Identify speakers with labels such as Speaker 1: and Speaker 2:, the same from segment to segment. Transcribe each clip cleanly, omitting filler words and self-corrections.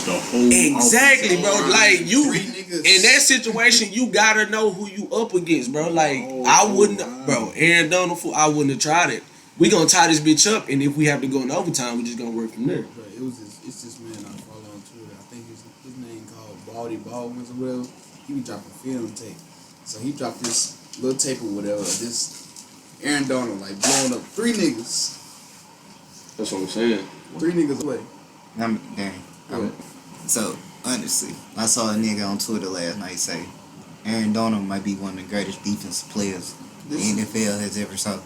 Speaker 1: the whole
Speaker 2: exactly, bro. Like you
Speaker 3: niggas.
Speaker 2: in that situation, you gotta know who you up against, bro. Like I wouldn't, bro. Aaron Donald, I wouldn't have tried it. We gonna tie this bitch up, and if we have to go in overtime, we just gonna work from there.
Speaker 3: But it's this man I follow on Twitter. I think his name called Baldy Baldwin's or whatever. He be dropping film tape. So he dropped this little tape or whatever. This Aaron Donald like blowing up 3 niggas.
Speaker 2: That's what I'm saying.
Speaker 3: 3 niggas away.
Speaker 4: So honestly, I saw a nigga on Twitter last night say Aaron Donald might be one of the greatest defensive players the NFL has ever saw.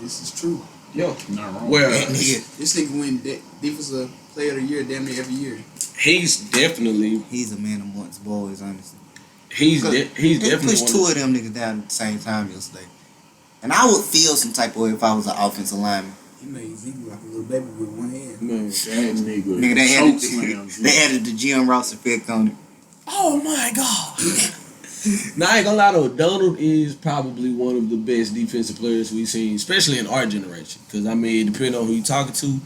Speaker 3: This is true.
Speaker 2: Yo,
Speaker 1: not wrong.
Speaker 2: Well,
Speaker 3: this nigga win defensive player of the year damn near every year.
Speaker 2: He's a
Speaker 4: man amongst boys, honestly.
Speaker 2: He's definitely
Speaker 4: pushed 2 of them niggas down at the same time yesterday. And I would feel some type of way if I was an offensive lineman.
Speaker 3: He made Zeke like a little baby with one hand.
Speaker 1: Man, that nigga
Speaker 4: they added the Jim Ross effect on it.
Speaker 2: Oh my god. Now I ain't gonna lie though, Donald is probably one of the best defensive players we've seen, especially in our generation. Cause I mean, depending on who you talking to, a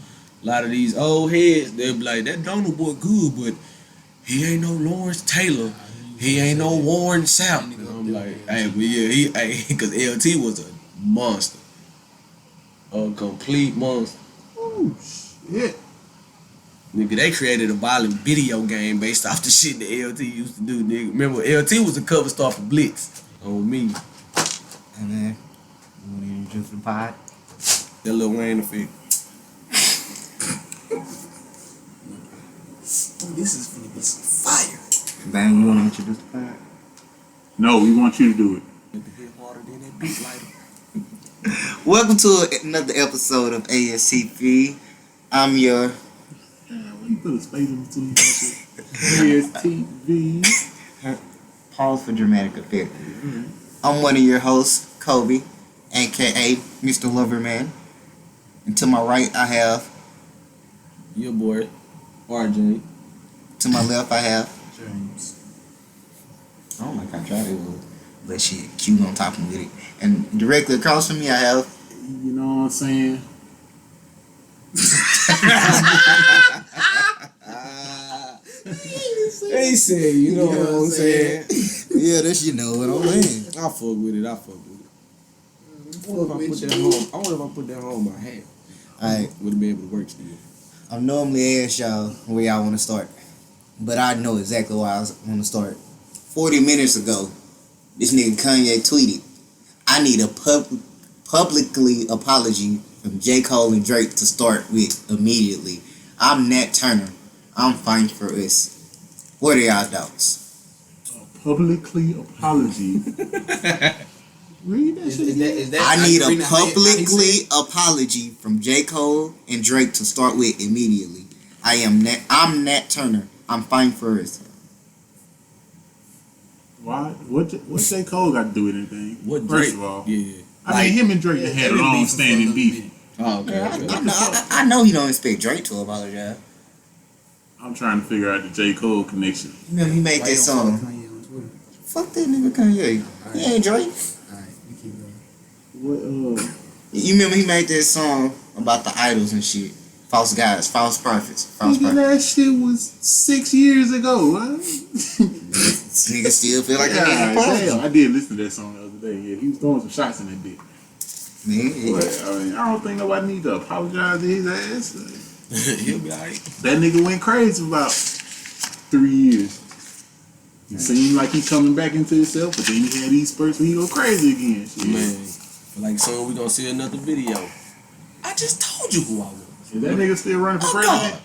Speaker 2: lot of these old heads, they'll be like, that Donald boy good, but he ain't no Lawrence Taylor. He ain't no Warren Sapp. And I'm like, hey, but yeah, cause LT was a monster. A complete monster.
Speaker 3: Oh shit.
Speaker 2: Nigga, they created a violent video game based off the shit that LT used to do, nigga. Remember, LT was a cover star for Blitz on me.
Speaker 4: And then, you want to introduce the pod?
Speaker 2: That Lil Wayne effect.
Speaker 3: This is gonna be some fire.
Speaker 4: Bang, you want to introduce the pod?
Speaker 1: No, we want you to do it.
Speaker 2: Let the hit harder than that beat lighter.
Speaker 4: Welcome to another episode of ASCP. I'm your...
Speaker 1: You put a space in between that shit. ASTV.
Speaker 4: Pause for dramatic effect. I'm one of your hosts, Kobe, aka Mr. Loverman. And to my right, I have...
Speaker 2: Your boy, RJ.
Speaker 4: To my left, I have...
Speaker 3: James.
Speaker 4: I don't like how dry it was. But shit, Q on top of it. And directly across from me, I have...
Speaker 1: You know what I'm saying?
Speaker 2: They said, you know what I'm saying?
Speaker 4: Yeah, that's you know what I'm saying.
Speaker 2: I fuck with it. I wonder if I put that on my hat.
Speaker 4: Alright.
Speaker 2: Would it be able to work still?
Speaker 4: I normally ask y'all where y'all want to start. But I know exactly where I want to start. 40 minutes ago, this nigga Kanye tweeted, I need a publicly apology from J. Cole and Drake to start with immediately. I'm Nat Turner. I'm fighting for us. What are y'all thoughts?
Speaker 1: A publicly apology. Read that shit.
Speaker 3: Is that
Speaker 4: I need a publicly apology from J. Cole and Drake to start with immediately. I'm Nat Turner. I'm fighting for us.
Speaker 1: Why? What J. Cole got to do with anything?
Speaker 2: What
Speaker 1: First
Speaker 2: Drake?
Speaker 1: of all,
Speaker 2: Yeah.
Speaker 1: I mean, him and Drake had a long-standing beef.
Speaker 2: Oh, okay.
Speaker 4: I know he don't expect Drake to apologize.
Speaker 1: I'm trying to figure out the J. Cole connection.
Speaker 4: You remember he made that song. Fuck that nigga Kanye. He ain't Drake.
Speaker 3: Alright, you keep going.
Speaker 1: What?
Speaker 4: You remember he made that song about the idols and shit. False guys, false prophets, false
Speaker 1: Nigga,
Speaker 4: prophets.
Speaker 1: that shit was 6 years ago. Huh?
Speaker 4: This nigga still feel like he
Speaker 1: Yeah,
Speaker 4: getting
Speaker 1: damn,
Speaker 4: apology.
Speaker 1: I did listen to that song the other day. Yeah, he was throwing some shots in that bitch.
Speaker 4: Man,
Speaker 1: But, I mean, I don't think nobody need to apologize to his ass.
Speaker 2: He'll be alright.
Speaker 1: That nigga went crazy for about 3 years. It seemed like he coming back into himself, but then he had these spurts where he go crazy again. Shit.
Speaker 2: Man, like soon we gonna see another video. I just told you who I was.
Speaker 1: Is that nigga still running for president?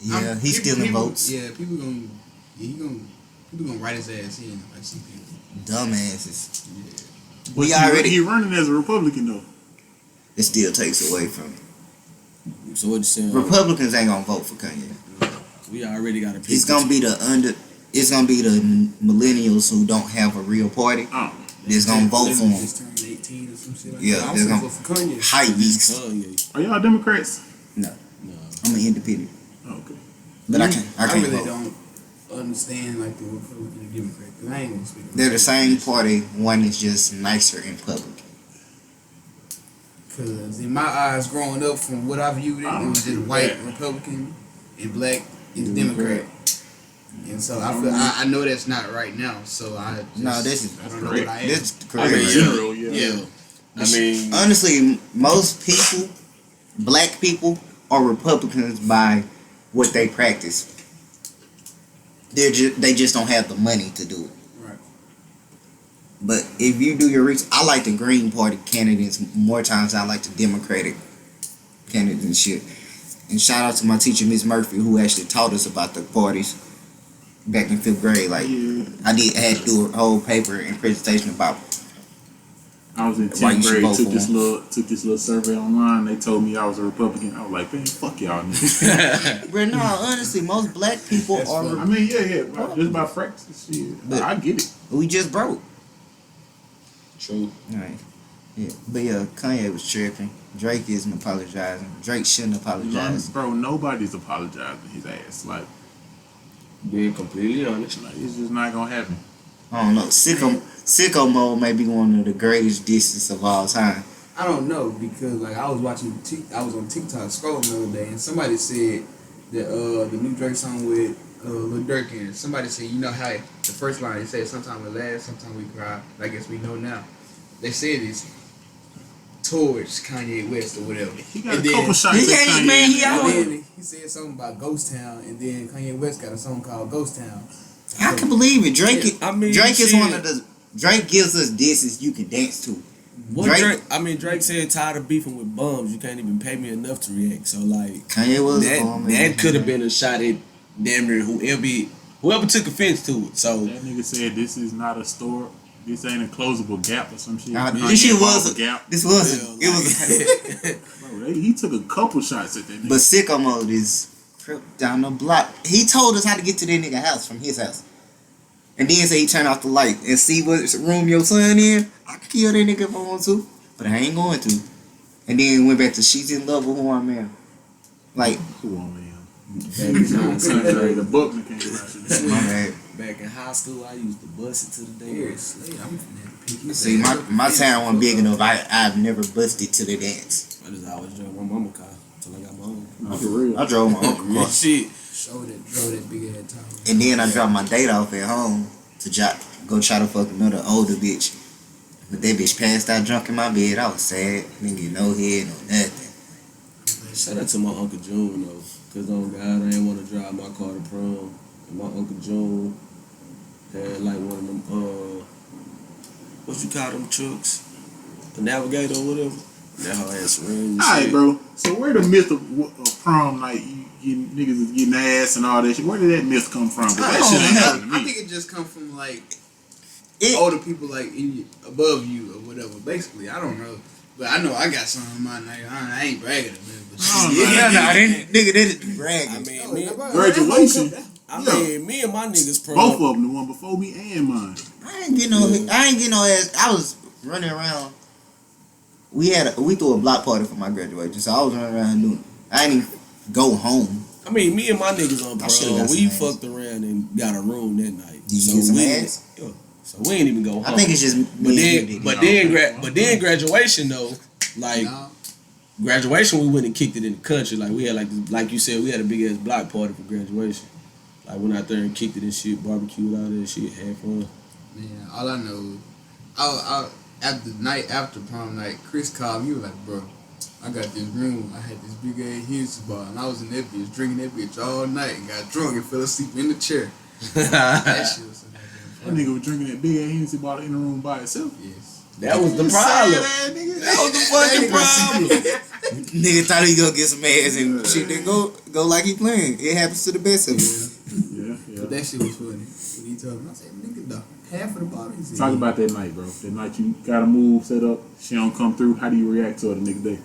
Speaker 4: yeah, he's stealing votes.
Speaker 3: Yeah, people gonna write his ass in like some people.
Speaker 4: Dumbasses.
Speaker 3: Yeah.
Speaker 1: But he running as a Republican though.
Speaker 4: It still takes away from it.
Speaker 2: So what you saying?
Speaker 4: Republicans ain't gonna vote for Kanye.
Speaker 2: We already got a.
Speaker 4: It's gonna be the millennials who don't have a real party.
Speaker 1: Oh.
Speaker 4: That's gonna vote for him.
Speaker 3: Just turned 18 or some shit like
Speaker 4: Yeah,
Speaker 3: that.
Speaker 4: they're
Speaker 3: I'm
Speaker 4: gonna
Speaker 3: vote for Kanye.
Speaker 4: hype beast.
Speaker 2: Kanye.
Speaker 1: Are y'all Democrats?
Speaker 4: No,
Speaker 2: No.
Speaker 4: I'm an independent,
Speaker 1: Okay.
Speaker 4: but I can't
Speaker 3: I really
Speaker 4: vote.
Speaker 3: don't understand like the Republican and Democrat. Cause I ain't gonna speak.
Speaker 4: They're the same party. One is just nicer in public.
Speaker 3: Cause in my eyes, growing up, from what I viewed it, it was just white Republican and black is Democrat. So I know that's not right now. So I don't know what I am.
Speaker 4: This is
Speaker 1: I mean, in
Speaker 4: correct.
Speaker 1: general,
Speaker 2: Yeah. I mean,
Speaker 4: Honestly, most people, black people, are Republicans by what they practice. They just don't have the money to do it.
Speaker 3: Right.
Speaker 4: But if you do your research, I like the Green Party candidates more times than I like the Democratic candidates and shit. And shout out to my teacher, Miss Murphy, who actually taught us about the parties back in 5th grade. Like, I had to do a whole paper and presentation about.
Speaker 1: I was in
Speaker 4: Why
Speaker 1: 10th
Speaker 4: you should
Speaker 1: grade,
Speaker 4: vote
Speaker 1: took
Speaker 4: for
Speaker 1: this little survey online. They told me I was a Republican. I was like, man, fuck y'all niggas.
Speaker 4: But no, honestly, most black people
Speaker 3: That's
Speaker 4: are.
Speaker 3: funny.
Speaker 1: I mean, yeah, just by practice, shit.
Speaker 4: But-
Speaker 1: I get it.
Speaker 4: We just broke.
Speaker 2: true.
Speaker 4: Right. Yeah. But yeah, Kanye was tripping. Drake isn't apologizing. Drake shouldn't apologize.
Speaker 1: Bro, nobody's apologizing his ass. Like,
Speaker 2: Being completely honest.
Speaker 1: it's just not gonna happen.
Speaker 4: I don't know. Sicko Mode may be one of the greatest disses of all time.
Speaker 3: I don't know because like I was watching, I was on TikTok scrolling the other day, and somebody said that the new Drake song with Lil Durk in it. Somebody said, you know how the first line they said, "Sometimes we laugh, sometimes we cry." I guess we know now. They said it's towards Kanye West or whatever.
Speaker 1: He got
Speaker 3: And
Speaker 1: a
Speaker 3: then-
Speaker 1: couple shots at
Speaker 4: Yeah,
Speaker 1: Kanye.
Speaker 4: man, he
Speaker 3: And
Speaker 4: out.
Speaker 3: then he said something about Ghost Town, and then Kanye West got a song called Ghost Town.
Speaker 4: I can believe it. Drake.
Speaker 2: I mean,
Speaker 4: Drake is
Speaker 2: shit.
Speaker 4: one of the. Drake gives us disses you can dance to.
Speaker 2: What
Speaker 4: Drake-
Speaker 2: Drake said, tired of beefing with bums. You can't even pay me enough to react. So like
Speaker 4: Kanye was a bum, man.
Speaker 2: that could have been a shot at damn near whoever took offense to it. So
Speaker 1: That nigga said this is not a store. This ain't a closable gap or some shit.
Speaker 4: Nah,
Speaker 1: Kanye
Speaker 4: this shit
Speaker 1: involved
Speaker 4: was
Speaker 1: a gap.
Speaker 4: This was
Speaker 2: yeah,
Speaker 4: it was.
Speaker 1: Bro, he took a couple shots at that nigga.
Speaker 4: But Sicko Mode is crept down the block. He told us how to get to that nigga house from his house. And then say he turned off the light and see what room your son in. I could kill that nigga if I want to, but I ain't going to. And then went back to she's in love with who I'm in. Like,
Speaker 1: Who on man? The book came out.
Speaker 4: my bad.
Speaker 2: back in high school, I used to bust it to the dance.
Speaker 3: Seriously, I'm finna pick you.
Speaker 4: See, my town wasn't big enough. I've never busted to the dance.
Speaker 2: I just always drove my mama car until I got my own.
Speaker 1: No, for real.
Speaker 4: I drove my uncle
Speaker 2: Real
Speaker 4: car.
Speaker 2: shit.
Speaker 3: Show that big head time.
Speaker 4: And then I dropped my date off at home to go try to fuck another older bitch. But that bitch passed out drunk in my bed. I was sad. Didn't get no head, no nothing.
Speaker 2: Shout out to my Uncle June though, cause on God I didn't want to drive my car to prom. And my Uncle June had like one of them what you call them trucks, the Navigator or whatever. That whole ass ring.
Speaker 1: Alright, bro. So where the myth of prom night, you niggas is getting ass and all that shit, where did that myth come from? 'Cause that shit ain't happening to
Speaker 3: I
Speaker 1: me.
Speaker 3: think it just come from like
Speaker 4: It-
Speaker 3: older people like above you or whatever. Basically, I don't know, but I know I got something in my night. I ain't bragging about it, but
Speaker 1: I don't
Speaker 3: shit.
Speaker 1: know.
Speaker 4: Nigga, that is bragging.
Speaker 2: I mean,
Speaker 3: No,
Speaker 2: me,
Speaker 3: that-
Speaker 1: Graduation.
Speaker 2: me and my niggas prom.
Speaker 1: Both of them, the one before me and mine.
Speaker 4: I ain't get no ass. I was running around. We threw a block party for my graduation, so I was running around doing. I didn't even go home.
Speaker 2: I mean, me and my niggas on
Speaker 4: I should've
Speaker 2: prom,
Speaker 4: got
Speaker 2: we
Speaker 4: some ass.
Speaker 2: fucked around and got a room that night.
Speaker 4: Did you get some
Speaker 2: we
Speaker 4: ass?
Speaker 2: Yeah. So we ain't even go home.
Speaker 4: I think it's just me
Speaker 2: But
Speaker 4: and
Speaker 2: then,
Speaker 4: you did
Speaker 2: but
Speaker 4: it.
Speaker 2: then graduation though, like
Speaker 3: Nah.
Speaker 2: graduation, we went and kicked it in the country. Like we had like you said, we had a big ass block party for graduation. Like went out there and kicked it and shit, barbecued all that shit, had fun.
Speaker 3: Man, all I know, I after the night after prom night, Chris called me. He was like, "Bro, I got this room. I had this big ass Hughes bar, and I was in that bitch drinking that bitch all night and got drunk and fell asleep in the chair." That shit was so
Speaker 1: That
Speaker 3: goddamn funny.
Speaker 1: nigga was drinking that big ass Hennessy bottle in the room by itself.
Speaker 3: Yes.
Speaker 2: That was the problem. That was the fucking problem.
Speaker 4: Nigga thought he gonna get some ass and shit didn't go like he planned. It happens to the best of us.
Speaker 1: Yeah.
Speaker 3: But that shit was funny. When he told me, I said, "Nigga, the half of the bottle." He said,
Speaker 1: Talk about that night, bro. That night you got a move set up, she don't come through. How do you react to her the next day?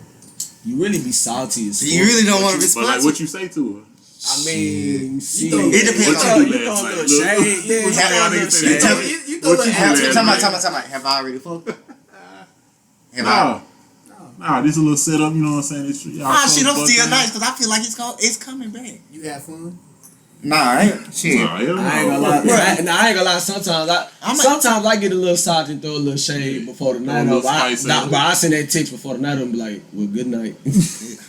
Speaker 2: You really be salty as fuck.
Speaker 4: You really don't want to
Speaker 1: But
Speaker 4: respond.
Speaker 1: like, what you say to her?
Speaker 2: I mean, shit.
Speaker 3: throw-
Speaker 4: It depends
Speaker 2: You
Speaker 4: on
Speaker 2: throw-
Speaker 1: what you
Speaker 2: you
Speaker 1: do
Speaker 2: throw a
Speaker 1: last
Speaker 2: little
Speaker 1: night.
Speaker 2: shade.
Speaker 1: Look,
Speaker 2: Yeah,
Speaker 1: what
Speaker 2: you throw a
Speaker 1: you
Speaker 2: little
Speaker 1: say?
Speaker 2: shade.
Speaker 4: Tell me.
Speaker 3: You throw
Speaker 1: What
Speaker 3: the
Speaker 1: you
Speaker 3: half.
Speaker 1: do last
Speaker 4: Time
Speaker 1: night?
Speaker 4: out. Have I already fucked? Have I?
Speaker 1: Nah, this is a little setup, you know what I'm saying? It's, y'all
Speaker 4: Ah,
Speaker 1: so
Speaker 4: shit, I'm
Speaker 1: buck
Speaker 4: still
Speaker 1: in.
Speaker 4: nice because I feel like it's coming back.
Speaker 3: You have fun.
Speaker 4: Nah, I ain't. Shit.
Speaker 1: Nah, hell no.
Speaker 2: I ain't gonna lie. I ain't gonna lie.
Speaker 4: I'm a-
Speaker 2: Sometimes I get a little salty and throw a little shade before the night
Speaker 1: little
Speaker 2: over.
Speaker 1: spice in it.
Speaker 2: But I send that text before the night and be like, "Well, good night."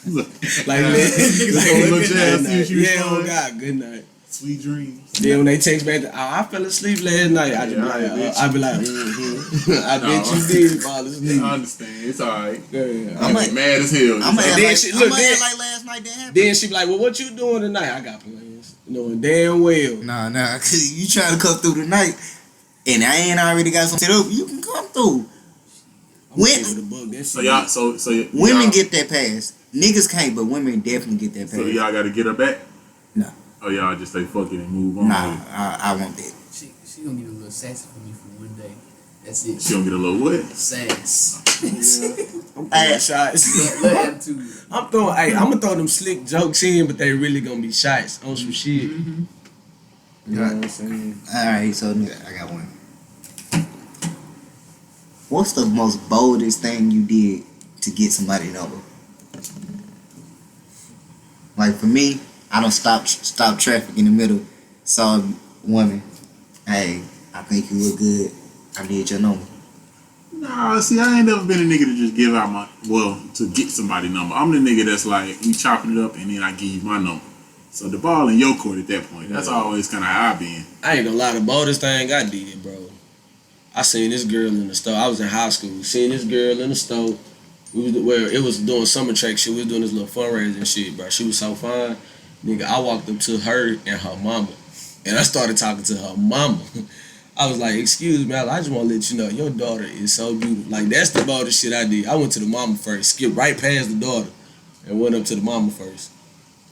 Speaker 1: Look,
Speaker 2: like,
Speaker 1: little
Speaker 2: good
Speaker 1: jazz, see
Speaker 2: night.
Speaker 1: what you
Speaker 2: Yeah, oh
Speaker 1: respond.
Speaker 2: God, good night.
Speaker 1: Sweet dreams.
Speaker 2: Then when they text back, I fell asleep last night. I
Speaker 1: Yeah,
Speaker 2: I be like, I bet you did fall asleep.
Speaker 1: I understand. It's alright.
Speaker 2: Yeah.
Speaker 4: I'm like,
Speaker 1: Mad as hell.
Speaker 4: I'm
Speaker 2: then
Speaker 4: like,
Speaker 2: she- look, then-
Speaker 4: like last night that happened.
Speaker 2: Then she be like, well, what you doing tonight? I got plans. Knowing damn well.
Speaker 4: Nah, cause you trying to come through tonight, and I ain't already got some set up. You can come through.
Speaker 1: So y'all, so
Speaker 4: Women
Speaker 1: y'all,
Speaker 4: get that pass. Niggas can't, but women definitely get that pass.
Speaker 1: So y'all got to get her back.
Speaker 4: No.
Speaker 1: Oh, y'all just say fuck it and move on.
Speaker 4: Nah, I want that.
Speaker 3: She gonna get a little sassy for me for one day. That's it.
Speaker 1: She gonna get a little what?
Speaker 3: Sass.
Speaker 2: I'm throwing shots.
Speaker 3: Little attitude.
Speaker 2: I'm gonna throw them slick jokes in, but they really gonna be shots on some shit.
Speaker 3: Mm-hmm.
Speaker 2: You know what I'm saying?
Speaker 4: Alright, so I got one. What's the most boldest thing you did to get somebody number? Like for me, I don't stop traffic in the middle. Saw a woman. Hey, I think you look good. I need your number.
Speaker 1: Nah, see, I ain't never been a nigga to just give out to get somebody number. I'm the nigga that's like, we chopping it up and then I give you my number. So the ball in your court at that point. That's always kind of how I been.
Speaker 2: I ain't gonna lie, the boldest thing I did, bro. I seen this girl in the store. I was in high school. Seen this girl in the store. It was doing summer track shit. We was doing this little fundraising shit, bro. She was so fine. Nigga, I walked up to her and her mama. And I started talking to her mama. I was like, excuse me, I just want to let you know, your daughter is so beautiful. Like, that's the boldest shit I did. I went to the mama first, skipped right past the daughter, and went up to the mama first.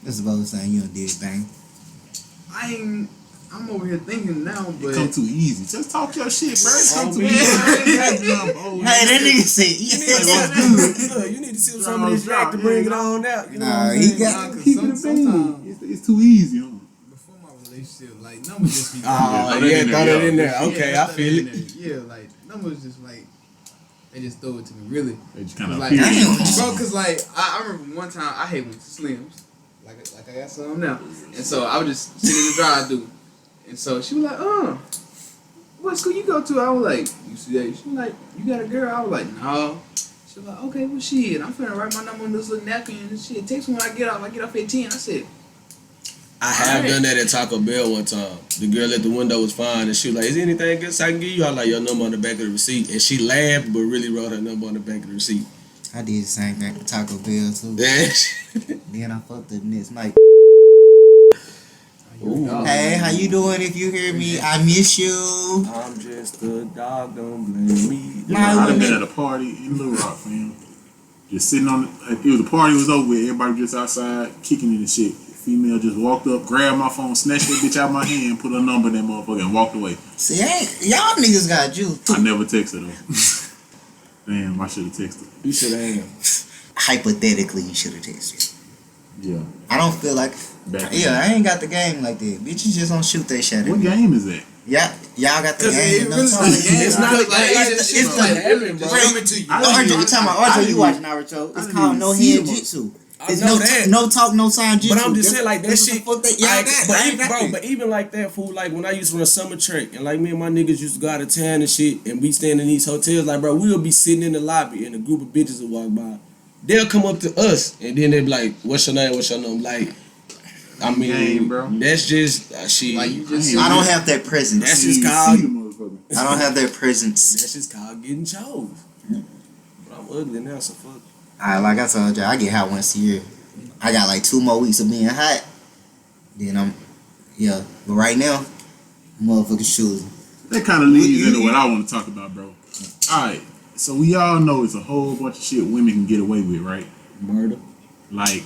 Speaker 4: That's the boldest thing you done did, thing.
Speaker 3: I'm over here thinking now, but
Speaker 1: It come too easy. Just talk your shit, bro. It come
Speaker 2: Oh,
Speaker 1: too
Speaker 2: man.
Speaker 1: easy.
Speaker 4: Hey, that nigga said,
Speaker 2: Look, you need to see some of this rack to bring it on out. You know
Speaker 4: Nah,
Speaker 2: what I'm
Speaker 4: he
Speaker 2: saying?
Speaker 4: got-
Speaker 1: Keep it a
Speaker 3: sometimes
Speaker 1: bean. It's too easy, huh?
Speaker 3: before my relationship, like numbers just be.
Speaker 2: Oh,
Speaker 1: Yeah,
Speaker 2: yeah, throw that in there.
Speaker 3: Yeah,
Speaker 2: Okay, I
Speaker 3: throw
Speaker 2: feel
Speaker 3: that in
Speaker 2: it.
Speaker 3: there. Yeah, like numbers just like they just throw it to me. Really,
Speaker 1: They just kind of
Speaker 3: like,
Speaker 1: appear.
Speaker 3: bro, cause like I remember one time I hate went to Slims, like I got some now, and so I was just sitting in the drive-thru, and so she was like, what school you go to? I was like, UCA. She was like, you got a girl? I was like, no. She was like, okay, well shit, I'm finna write my number on this little napkin and shit. Text me when I get off. I get off at 10. I said,
Speaker 2: I have
Speaker 3: Alright.
Speaker 2: done that at Taco Bell one time. The girl at the window was fine, and she was like, is there anything else I can give you? I was like, your number on the back of the receipt. And she laughed, but really wrote her number on the back of the receipt.
Speaker 4: I did the same thing with Taco Bell too.
Speaker 2: Yeah.
Speaker 4: Then I fucked the next night.
Speaker 2: Ooh.
Speaker 4: Hey, how you doing? If you hear me, I miss you.
Speaker 2: I'm just a dog, don't blame me.
Speaker 4: Nah,
Speaker 1: I done
Speaker 4: women-
Speaker 1: been at a party in Little Rock, fam. Just sitting on the party was over with. Everybody just outside kicking it and shit. Female just walked up, grabbed my phone, snatched that bitch out my hand, put her number in that motherfucker, and walked away.
Speaker 4: See, y'all niggas got you.
Speaker 1: I never texted her. Damn, I should have texted.
Speaker 2: You should have.
Speaker 4: Hypothetically, you should have texted.
Speaker 1: Yeah.
Speaker 4: I don't feel like.
Speaker 1: Back
Speaker 4: Yeah, I ain't got the game like that. Bitches just don't shoot that shit.
Speaker 1: What game is that?
Speaker 4: Y'all got the
Speaker 3: Cause
Speaker 4: game.
Speaker 3: it really not a game.
Speaker 2: It's not
Speaker 3: Cause,
Speaker 2: like
Speaker 3: it's
Speaker 2: it's
Speaker 3: just
Speaker 2: like
Speaker 3: like
Speaker 2: heaven, bro.
Speaker 3: just coming to you.
Speaker 1: I didn't
Speaker 4: Arjo,
Speaker 1: even-
Speaker 4: you talking about
Speaker 1: I
Speaker 4: Arjo?
Speaker 1: didn't
Speaker 4: You watching Naruto?
Speaker 1: I
Speaker 4: It's
Speaker 1: didn't
Speaker 4: called
Speaker 1: even
Speaker 4: no
Speaker 1: see
Speaker 4: hand
Speaker 1: them.
Speaker 4: jitsu.
Speaker 2: I
Speaker 4: It's
Speaker 2: know
Speaker 4: no
Speaker 2: that.
Speaker 4: no talk, no sign jitsu.
Speaker 2: But I'm just saying, like, that
Speaker 4: That's
Speaker 2: shit.
Speaker 4: what the fuck y'all got.
Speaker 2: But even like that, fool, like, when I used to run summer track, and, like, me and my niggas used to go out of town and shit, and we stand in these hotels, like, bro, we'll be sitting in the lobby, and a group of bitches will walk by. They'll come up to us, and then they be like, what's your name, what's your name? Like, I mean,
Speaker 1: Game, bro.
Speaker 2: that's just, shit.
Speaker 3: Like you just
Speaker 4: I don't have that presence.
Speaker 2: That's
Speaker 1: You
Speaker 2: just
Speaker 1: didn't
Speaker 2: called-
Speaker 1: see the motherfucker.
Speaker 4: I don't have that presence.
Speaker 2: That's just called getting chose. But I'm ugly now, so fuck.
Speaker 4: Alright, like I told y'all, I get hot once a year. I got like 2 more weeks of being hot. Then but right now, motherfucking choosing.
Speaker 1: That kind of leads into what I want to talk about, bro. Alright, so we all know it's a whole bunch of shit women can get away with, right?
Speaker 2: Murder.
Speaker 1: Like,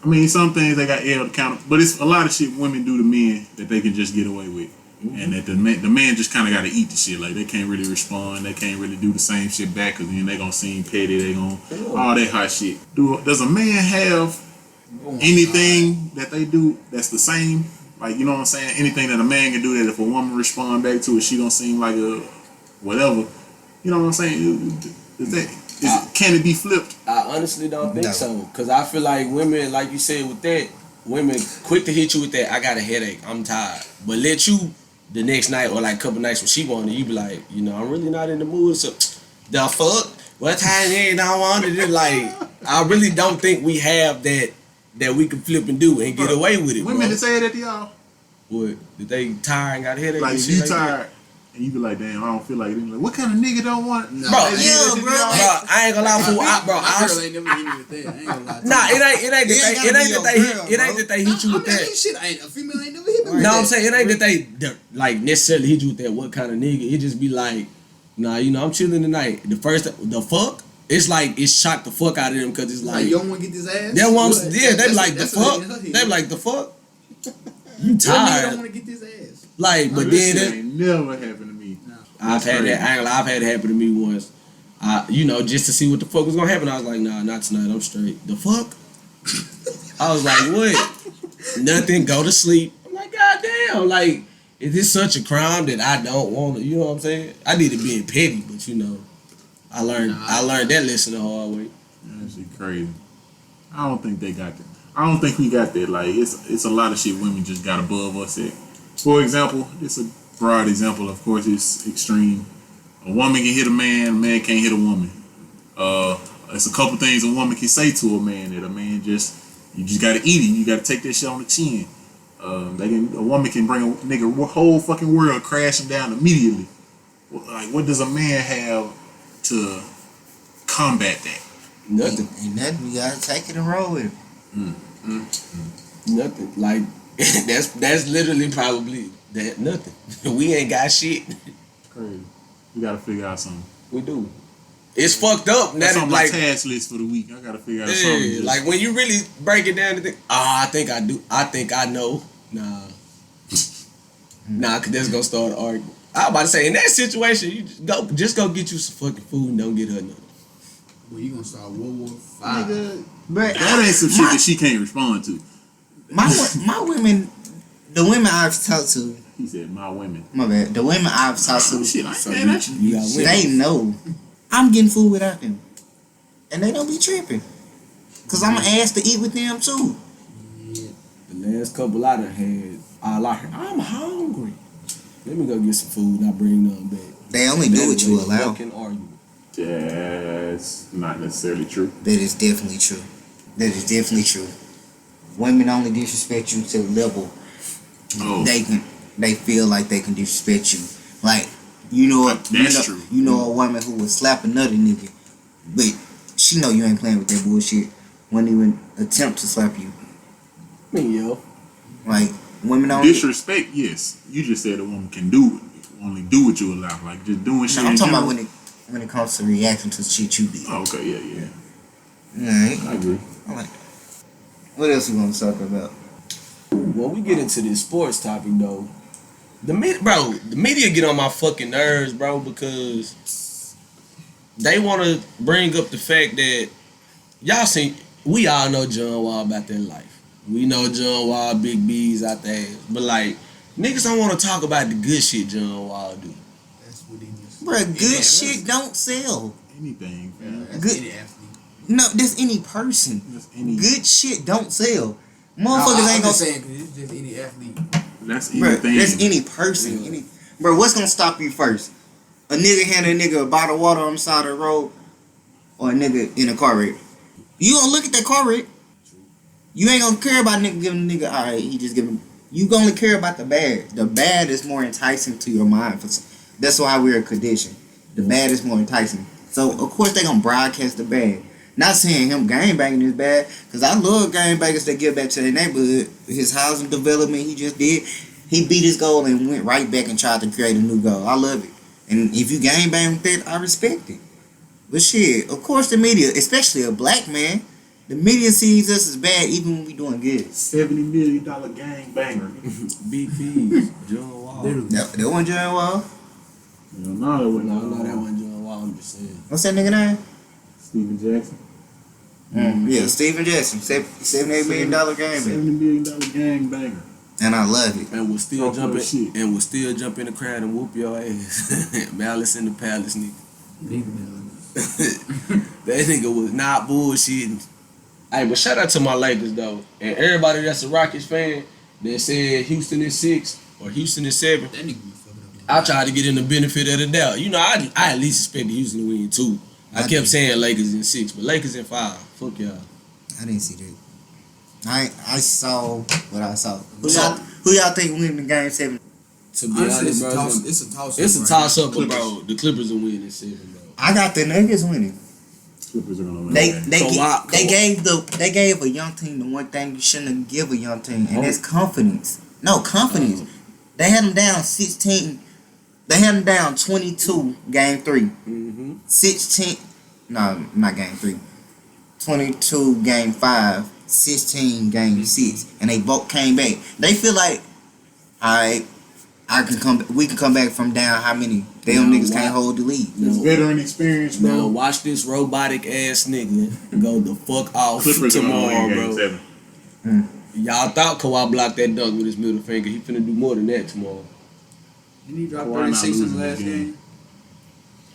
Speaker 1: I mean, some things they got held accountable, but it's a lot of shit women do to men that they can just get away with. And that the man just kind of got to eat the shit. Like, they can't really respond. They can't really do the same shit back because then they going to seem petty. They going to, all that hot shit. Does a man have anything that they do that's the same? Like, you know what I'm saying? Anything that a man can do that if a woman respond back to it, she don't seem like a whatever. You know what I'm saying? Can it be flipped?
Speaker 2: I honestly don't think
Speaker 4: No.
Speaker 2: so. Because I feel like women, like you said with that, women quick to hit you with that, I got a headache, I'm tired. But let you the next night or like a couple nights when she wanted, you be like, you know, I'm really not in the mood. So, the fuck? What time ain't I wanted it? Like, I really don't think we have that we can flip and do and get away with it,
Speaker 1: Women
Speaker 2: bro.
Speaker 1: that say that to y'all.
Speaker 2: What? Did they tired and got a headache?
Speaker 1: Like
Speaker 2: and
Speaker 1: if
Speaker 2: shit
Speaker 1: you
Speaker 2: like that?
Speaker 1: tired and you be like, damn, I don't feel like it. Like, what kind of nigga don't want?
Speaker 3: No,
Speaker 2: Bro,
Speaker 3: they
Speaker 2: yeah,
Speaker 3: do that shit
Speaker 4: bro,
Speaker 3: to y'all.
Speaker 2: Bro, I ain't gonna lie, fool.
Speaker 3: My
Speaker 2: I
Speaker 3: girl ain't never hit me with that. I ain't gonna lie.
Speaker 2: Nah, it ain't
Speaker 4: It ain't
Speaker 2: that they hit you with that.
Speaker 3: Shit, a female ain't never hit me with
Speaker 2: No,
Speaker 3: that.
Speaker 2: I'm saying it ain't that they like necessarily hit you with that. What kind of nigga? It just be like, nah, you know, I'm chilling tonight. The fuck, it's like it shocked the fuck out of them because it's
Speaker 3: Like,
Speaker 2: like,
Speaker 3: you don't want to get this ass?
Speaker 2: that one,
Speaker 3: What?
Speaker 2: yeah, they be like the
Speaker 3: That's what
Speaker 2: fuck.
Speaker 3: it is.
Speaker 2: They be like the fuck. You
Speaker 3: What nigga don't
Speaker 2: tired?
Speaker 3: want to get this ass?
Speaker 2: Like, but
Speaker 1: This
Speaker 2: then
Speaker 1: shit ain't never happened to me.
Speaker 2: I've had that. I ain't gonna lie, I've had it happen to me once. You know, just to see what the fuck was gonna happen. I was like, nah, not tonight. I'm straight. The fuck? I was like, what? Nothing. Go to sleep. I'm like, god damn. Like, is this such a crime that I don't want to? You know what I'm saying? I need to be petty, but you know, I learned that lesson the hard way.
Speaker 1: That shit crazy. I don't think they got that. I don't think we got that. Like it's a lot of shit women just got above us at. For example, it's a broad example. Of course, it's extreme. A woman can hit a man can't hit a woman. It's a couple things a woman can say to a man that a man you just gotta eat it. You gotta take that shit on the chin. A woman can bring a nigga whole fucking world crashing down immediately. Like, what does a man have to combat that?
Speaker 2: Nothing.
Speaker 4: Ain't nothing. You gotta take it and roll with it.
Speaker 2: Nothing. Like, that's literally probably that. Nothing. We ain't got shit.
Speaker 1: Crazy. We gotta figure out something.
Speaker 2: We do. It's fucked up.
Speaker 1: That's on my
Speaker 2: Like,
Speaker 1: task list for the week. I gotta figure out something.
Speaker 2: yeah, like when you really break it down to think, I think I do. I think I know. Nah, cause that's gonna start an argument. I was about to say, in that situation, you just go get you some fucking food and don't get her nothing.
Speaker 3: Well, you gonna start World War V.
Speaker 1: Nigga,
Speaker 4: But
Speaker 1: that ain't some shit that she can't respond to.
Speaker 4: my women, the women I've talked to,
Speaker 1: He said, "My women."
Speaker 4: my bad, the women I've talked to,
Speaker 1: Shit, I ain't
Speaker 2: So
Speaker 1: mad at you.
Speaker 2: you got women.
Speaker 4: they know I'm getting food without them, and they don't be tripping, cause I'm asked to eat with them too.
Speaker 3: Yeah.
Speaker 2: The last couple I done had, I'm hungry. Let me go get some food and I bring none back.
Speaker 4: They only do what you allow.
Speaker 2: Fucking argument.
Speaker 1: That's not necessarily true.
Speaker 4: That is definitely true. That is definitely true. Women only disrespect you to the level
Speaker 1: Oh,
Speaker 4: they feel like they can disrespect you. Like, you know,
Speaker 1: That's true.
Speaker 4: You know a woman who would slap another nigga, but she know you ain't playing with that bullshit. Wouldn't even attempt to slap you.
Speaker 2: I mean, yo.
Speaker 4: Like, women only.
Speaker 1: disrespect. Yes, you just said a woman can do it. Only do what you allow. Like just doing shit.
Speaker 4: No, I'm
Speaker 1: in
Speaker 4: talking about
Speaker 1: general.
Speaker 4: when it comes to reacting to shit you did.
Speaker 1: Oh, okay, yeah.
Speaker 4: Alright.
Speaker 1: I agree.
Speaker 4: Alright. What else we want to talk about?
Speaker 2: When we get into this sports topic though, the media get on my fucking nerves, bro, because they want to bring up the fact that we all know John Wall about that life. We know John Wall, big B's out there, but like niggas don't want to talk about the good shit John Wall do.
Speaker 3: That's what he is.
Speaker 4: Bruh, good shit don't sell.
Speaker 1: Anything,
Speaker 3: Yeah,
Speaker 1: man.
Speaker 3: that's
Speaker 4: Good-
Speaker 3: any athlete.
Speaker 4: No, that's any person.
Speaker 1: That's any.
Speaker 4: Good shit don't sell. Motherfuckers
Speaker 3: I'm
Speaker 4: ain't gonna
Speaker 3: just saying, because it's just any athlete.
Speaker 1: That's
Speaker 4: Bruh,
Speaker 1: anything.
Speaker 4: that's any person. Bro, what's gonna stop you first? A nigga hand a nigga a bottle of water on the side of the road, or a nigga in a car wreck? You gonna look at that car wreck. You ain't gonna care about nigga giving a nigga, alright, he just giving. You gonna care about the bad. The bad is more enticing to your mind. That's why we're conditioned. The bad is more enticing. So, of course, they gonna broadcast the bad. Not saying him gangbanging is bad, because I love gangbangers that give back to their neighborhood. His housing development he just did, he beat his goal and went right back and tried to create a new goal. I love it. And if you gangbang with that, I respect it. But shit, of course the media, especially a black man, the media sees us as bad even when we doing good.
Speaker 1: $70 million gang banger.
Speaker 2: Big B's, John Wall.
Speaker 3: Literally.
Speaker 4: That one John Wall.
Speaker 1: No, that wasn't.
Speaker 2: No, that wasn't John Wall. I'm just saying.
Speaker 4: What's that nigga name?
Speaker 1: Steven Jackson.
Speaker 4: Yeah, Steven Jackson, $78 million game.
Speaker 1: $70 million gang banger.
Speaker 4: And I love it.
Speaker 2: And we'll still
Speaker 1: Oh,
Speaker 2: jump in,
Speaker 1: shit.
Speaker 2: and we'll still jump in the crowd and whoop your ass. Malice in the palace, nigga.
Speaker 3: Big man.
Speaker 2: That nigga was not bullshitting. Hey, but shout out to my Lakers though, and everybody that's a Rockets fan that said Houston is 6 or Houston is 7.
Speaker 3: That nigga be fucking up.
Speaker 2: I tried to get in the benefit of the doubt. You know, I at least expected Houston to win 2. I kept saying Lakers in 6, but Lakers in 5. Fuck y'all.
Speaker 4: I didn't see that. I saw what I saw.
Speaker 1: Who
Speaker 4: Who y'all think win the game 7?
Speaker 2: To be
Speaker 3: Honestly,
Speaker 2: honest, bro,
Speaker 3: it's a toss.
Speaker 2: it's a toss up, but
Speaker 1: Clippers.
Speaker 2: bro, the Clippers will win in 7, bro.
Speaker 4: I got the Nuggets winning.
Speaker 1: Clippers are gonna win.
Speaker 4: They
Speaker 1: that game.
Speaker 4: they gave a young team the one thing you shouldn't give a young team, and that's confidence. No confidence. They had them down 16. They had them down 22 game 3.
Speaker 2: Mm-hmm.
Speaker 4: 16. No, not game 3. 22 game 5. 16 game 6, and they both came back. They feel like, all right, we can come back from down how many? Them niggas can't hold the lead.
Speaker 1: It's veteran experience, bro.
Speaker 2: Now watch this robotic ass nigga go the fuck off
Speaker 1: Clippers are gonna
Speaker 2: tomorrow,
Speaker 1: win
Speaker 2: bro.
Speaker 1: game 7.
Speaker 2: Y'all thought Kawhi blocked that dunk with his middle finger. He finna do more than that tomorrow.
Speaker 3: Didn't he drop
Speaker 1: Kawhi not
Speaker 3: 36 in
Speaker 1: losing
Speaker 3: the last
Speaker 1: this game.
Speaker 3: game?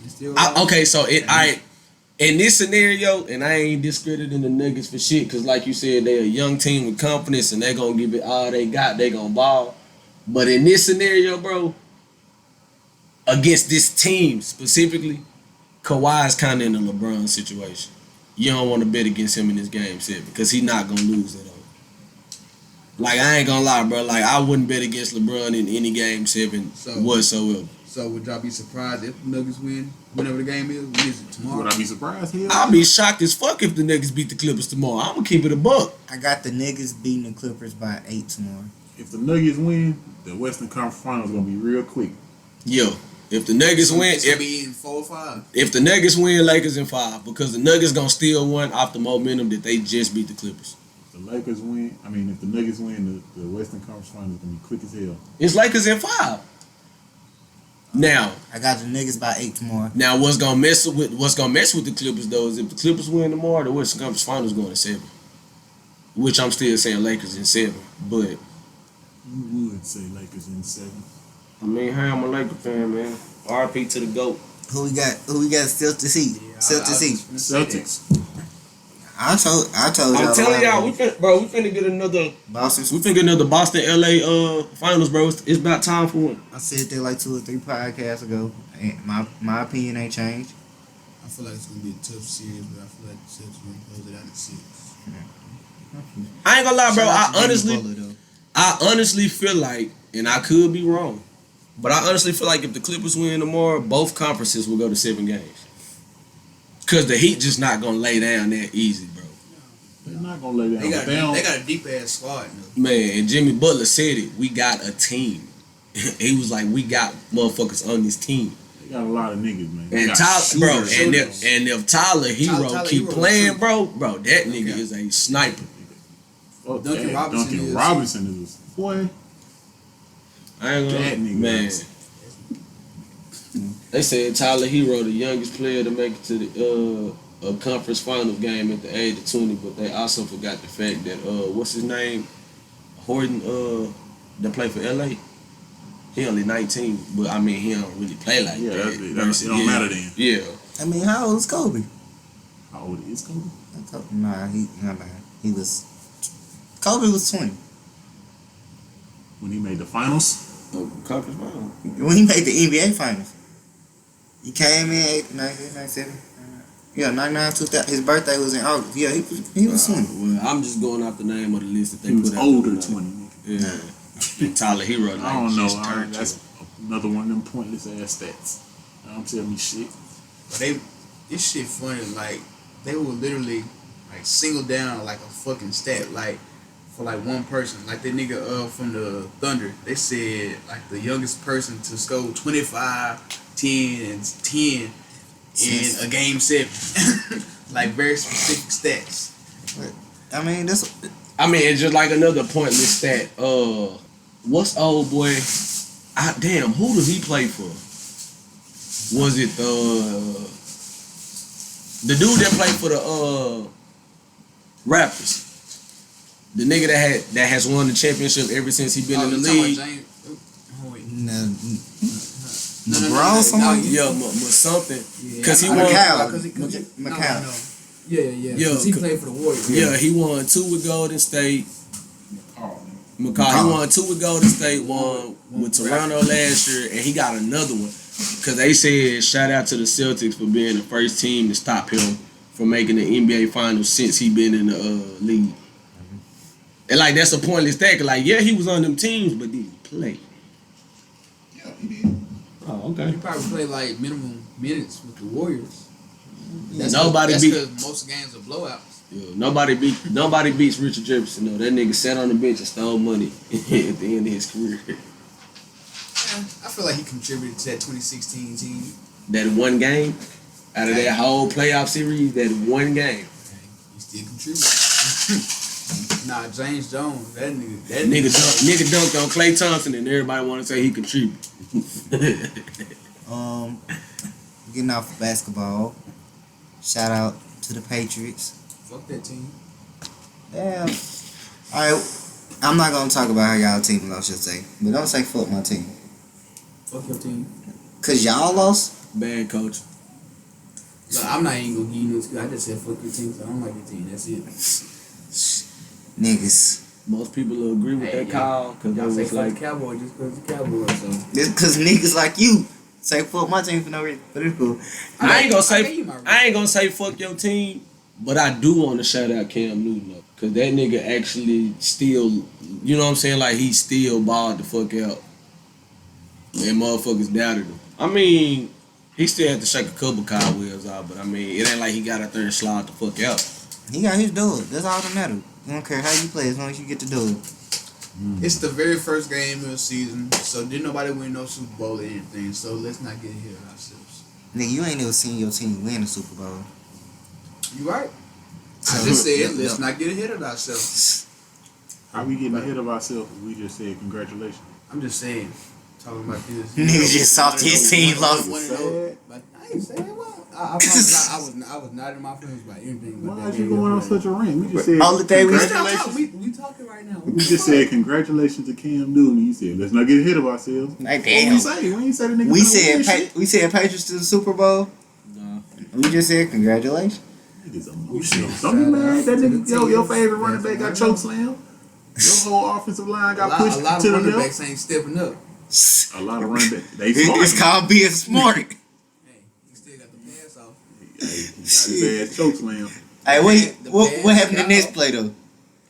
Speaker 3: He still
Speaker 2: Okay, so in this scenario, and I ain't discrediting the Nuggets for shit, cause like you said, they a young team with confidence, and they gonna give it all they got. They gonna ball. But in this scenario, bro, against this team specifically, Kawhi is kind of in a LeBron situation. You don't want to bet against him in this game 7 because he not gonna lose at all. Like, I ain't gonna lie, bro. Like, I wouldn't bet against LeBron in any game 7 whatsoever.
Speaker 3: So would y'all be surprised if the Nuggets win? Whenever the game is, when is it tomorrow?
Speaker 1: Would I be surprised? Hell,
Speaker 2: I'll be shocked as fuck if the Nuggets beat the Clippers tomorrow. I'm gonna keep it a buck.
Speaker 4: I got the niggas beating the Clippers by 8 tomorrow.
Speaker 1: if the Nuggets win, the Western Conference Finals gonna be real quick.
Speaker 2: Yo, if the Nuggets win,
Speaker 3: It's gonna be in 4 or 5.
Speaker 2: if the Nuggets win, Lakers in 5, because the Nuggets gonna steal one off the momentum that they just beat the Clippers.
Speaker 1: If the Lakers win, if the Nuggets win, the Western Conference Finals gonna be quick as hell.
Speaker 2: It's Lakers in 5. Now,
Speaker 4: I got the niggas by 8 tomorrow.
Speaker 2: what's gonna mess with the Clippers though is if the Clippers win tomorrow, the Western Conference Finals going to 7. Which I'm still saying Lakers in 7, but
Speaker 1: You would say Lakers in 7.
Speaker 2: I mean, hey, I'm a Laker fan, man. RP to the GOAT.
Speaker 4: Who we got still to see? Still to see.
Speaker 1: Celtics.
Speaker 4: I told
Speaker 2: I'm
Speaker 4: y'all.
Speaker 2: telling y'all, we finna get another.
Speaker 4: Boston.
Speaker 2: We finna get another Boston LA finals, bro. It's about time for one.
Speaker 4: I said that like 2 or 3 podcasts ago. And my opinion ain't changed.
Speaker 3: I feel like it's gonna be a tough series, but I feel like the Celtics gonna close it out in 6.
Speaker 2: I ain't gonna lie, bro.
Speaker 4: Shout out to Jimmy
Speaker 2: I
Speaker 4: Butler, though.
Speaker 2: honestly feel like, and I could be wrong, but I honestly feel like if the Clippers win tomorrow, both conferences will go to 7 games. Cause the Heat just not gonna lay down that easy, bro.
Speaker 1: They're not gonna lay down.
Speaker 3: They got,
Speaker 1: They don't-
Speaker 3: they got a deep ass squad now.
Speaker 2: Man, and Jimmy Butler said it. We got a team. He was like, we got motherfuckers on this team.
Speaker 1: They got a lot of niggas, man. They
Speaker 2: And
Speaker 1: got
Speaker 2: Tyler, bro,
Speaker 1: shooters.
Speaker 2: and if Tyler Hero
Speaker 3: Tyler
Speaker 2: keep
Speaker 3: Hero,
Speaker 2: playing,
Speaker 3: too.
Speaker 2: bro, that nigga
Speaker 3: Okay.
Speaker 2: is a sniper.
Speaker 1: Fuck
Speaker 3: Duncan
Speaker 1: that.
Speaker 3: Robinson
Speaker 1: Duncan
Speaker 3: is-
Speaker 1: Robinson is boy.
Speaker 2: I ain't
Speaker 1: That
Speaker 2: gonna,
Speaker 1: nigga
Speaker 2: man.
Speaker 1: is-
Speaker 2: They said Tyler Hero, the youngest player to make it to the a conference finals game at the age of 20, but they also forgot the fact that what's his name, Horton, that play for LA. He only 19, but I mean he don't really play like
Speaker 1: Yeah,
Speaker 2: that.
Speaker 1: it don't matter then.
Speaker 2: Yeah,
Speaker 4: I mean, how old is Kobe?
Speaker 1: How old is Kobe?
Speaker 4: Nah, he was. Kobe was 20
Speaker 1: When he made the finals.
Speaker 2: conference finals.
Speaker 4: when he made the NBA finals. He came in 1997. Yeah, 99, 2000. His birthday was in August. Yeah, he was 20.
Speaker 2: Well, I'm just going off the name of the list that they
Speaker 1: He was
Speaker 2: put out.
Speaker 1: older,
Speaker 2: there.
Speaker 1: 20.
Speaker 2: Yeah. And Tyler Hero, like,
Speaker 1: I don't know.
Speaker 2: just turned
Speaker 1: That's another one of them pointless ass stats. Don't tell me shit.
Speaker 3: But this shit funny. Like they will literally like single down like a fucking stat like for like one person. Like that nigga from the Thunder. They said like the youngest person to score 25, 10, and 10 in a game 7. Like very specific stats.
Speaker 4: I mean, that's.
Speaker 2: I mean, it's just like another pointless stat. What's old boy? Damn, who does he play for? Was it the dude that played for the Raptors? The nigga that has won the championship ever since he been in the
Speaker 3: you talking
Speaker 2: league.
Speaker 3: about James? Oh, wait.
Speaker 4: No,
Speaker 3: No,
Speaker 4: LeBron, someone?
Speaker 2: Yeah, something.
Speaker 3: Yeah,
Speaker 2: Cause he
Speaker 3: I-
Speaker 2: won.
Speaker 4: Macau. Macau.
Speaker 3: No. Yeah.
Speaker 2: Yeah,
Speaker 3: Because he played for the Warriors.
Speaker 2: Yeah, he won 2 with Golden State. McCall. He won 2 with Golden State, one with Toronto last year, and he got another one. Because they said, shout out to the Celtics for being the first team to stop him from making the NBA Finals since he been in the league. And like that's a pointless tackle. Like, yeah, he was on them teams, but did he play?
Speaker 1: Yeah, he did.
Speaker 2: Oh, okay.
Speaker 3: He probably played like minimum minutes with the Warriors.
Speaker 2: Nobody beat.
Speaker 3: That's because most games are blowouts.
Speaker 2: Yeah, nobody beats Richard Jefferson though. That nigga sat on the bench and stole money at the end of his career.
Speaker 3: Yeah, I feel like he contributed to that 2016 team.
Speaker 2: That one game out of that whole playoff series, that one game.
Speaker 3: Okay, he still contributed. Nah, James Jones, that nigga
Speaker 2: Nigga dunked on Klay Thompson and everybody want to say he contributed.
Speaker 4: Getting off of basketball. Shout out to the Patriots.
Speaker 3: Fuck that team.
Speaker 4: Damn. Alright, I'm not gonna talk about how y'all team lost yesterday, but don't say fuck my team.
Speaker 3: Fuck your team.
Speaker 4: Cause y'all lost?
Speaker 2: Bad coach.
Speaker 3: Look, I'm not even gonna give you this. I just said fuck your team. So I don't like your team. That's it.
Speaker 4: Niggas.
Speaker 2: Most people will agree with that call because
Speaker 3: Y'all
Speaker 2: it
Speaker 3: say
Speaker 2: was
Speaker 3: fuck
Speaker 2: like
Speaker 3: the Cowboys just because the Cowboys. So
Speaker 4: This cause niggas like you say fuck my team for no reason. But it's cool.
Speaker 2: I ain't gonna
Speaker 3: I gave you my
Speaker 2: say fuck your team, but I do want to shout out Cam Newton though, cause that nigga actually still, you know what I'm saying, like he still balled the fuck out. And motherfuckers doubted him. I mean, he still had to shake a couple cobwebs out, but I mean, it ain't like he got out there and slide the fuck out.
Speaker 4: He got his dub. That's all that matters. I don't care how you play as long as you get the dub.
Speaker 3: it's the very first game of the season. So didn't nobody win no Super Bowl or anything. So let's not get ahead of ourselves.
Speaker 4: Nigga, you ain't never seen your team win a Super Bowl.
Speaker 3: You right? I just said let's not get ahead of ourselves.
Speaker 1: How we getting ahead of ourselves? We just said congratulations.
Speaker 3: I'm just saying. Talking about this.
Speaker 4: Nigga just saw his team lost.
Speaker 3: But I ain't saying what. I was not in my feelings about anything. But
Speaker 1: Why is you going on such a rant? We just said
Speaker 4: All the day we-
Speaker 1: congratulations.
Speaker 3: We talking right now.
Speaker 1: We just said congratulations to Cam Newton. You said let's not get ahead of ourselves.
Speaker 4: Like,
Speaker 1: What
Speaker 4: damn.
Speaker 1: we say? We ain't say the nigga.
Speaker 4: We
Speaker 1: finna win
Speaker 4: said
Speaker 1: shit.
Speaker 4: we said Patriots to the Super Bowl.
Speaker 2: Nah.
Speaker 4: We just said congratulations.
Speaker 1: Niggas emotional. Don't be mad. That nigga, your favorite running back got choke slam. Your whole offensive line got pushed
Speaker 3: A lot
Speaker 1: to
Speaker 3: of
Speaker 1: the
Speaker 3: running
Speaker 1: left.
Speaker 3: backs ain't stepping up.
Speaker 1: A lot of running backs. They smart.
Speaker 4: It's called being smart.
Speaker 3: Hey, he still got the pass off.
Speaker 1: He got his ass choke slam.
Speaker 4: Hey, what happened in this play though?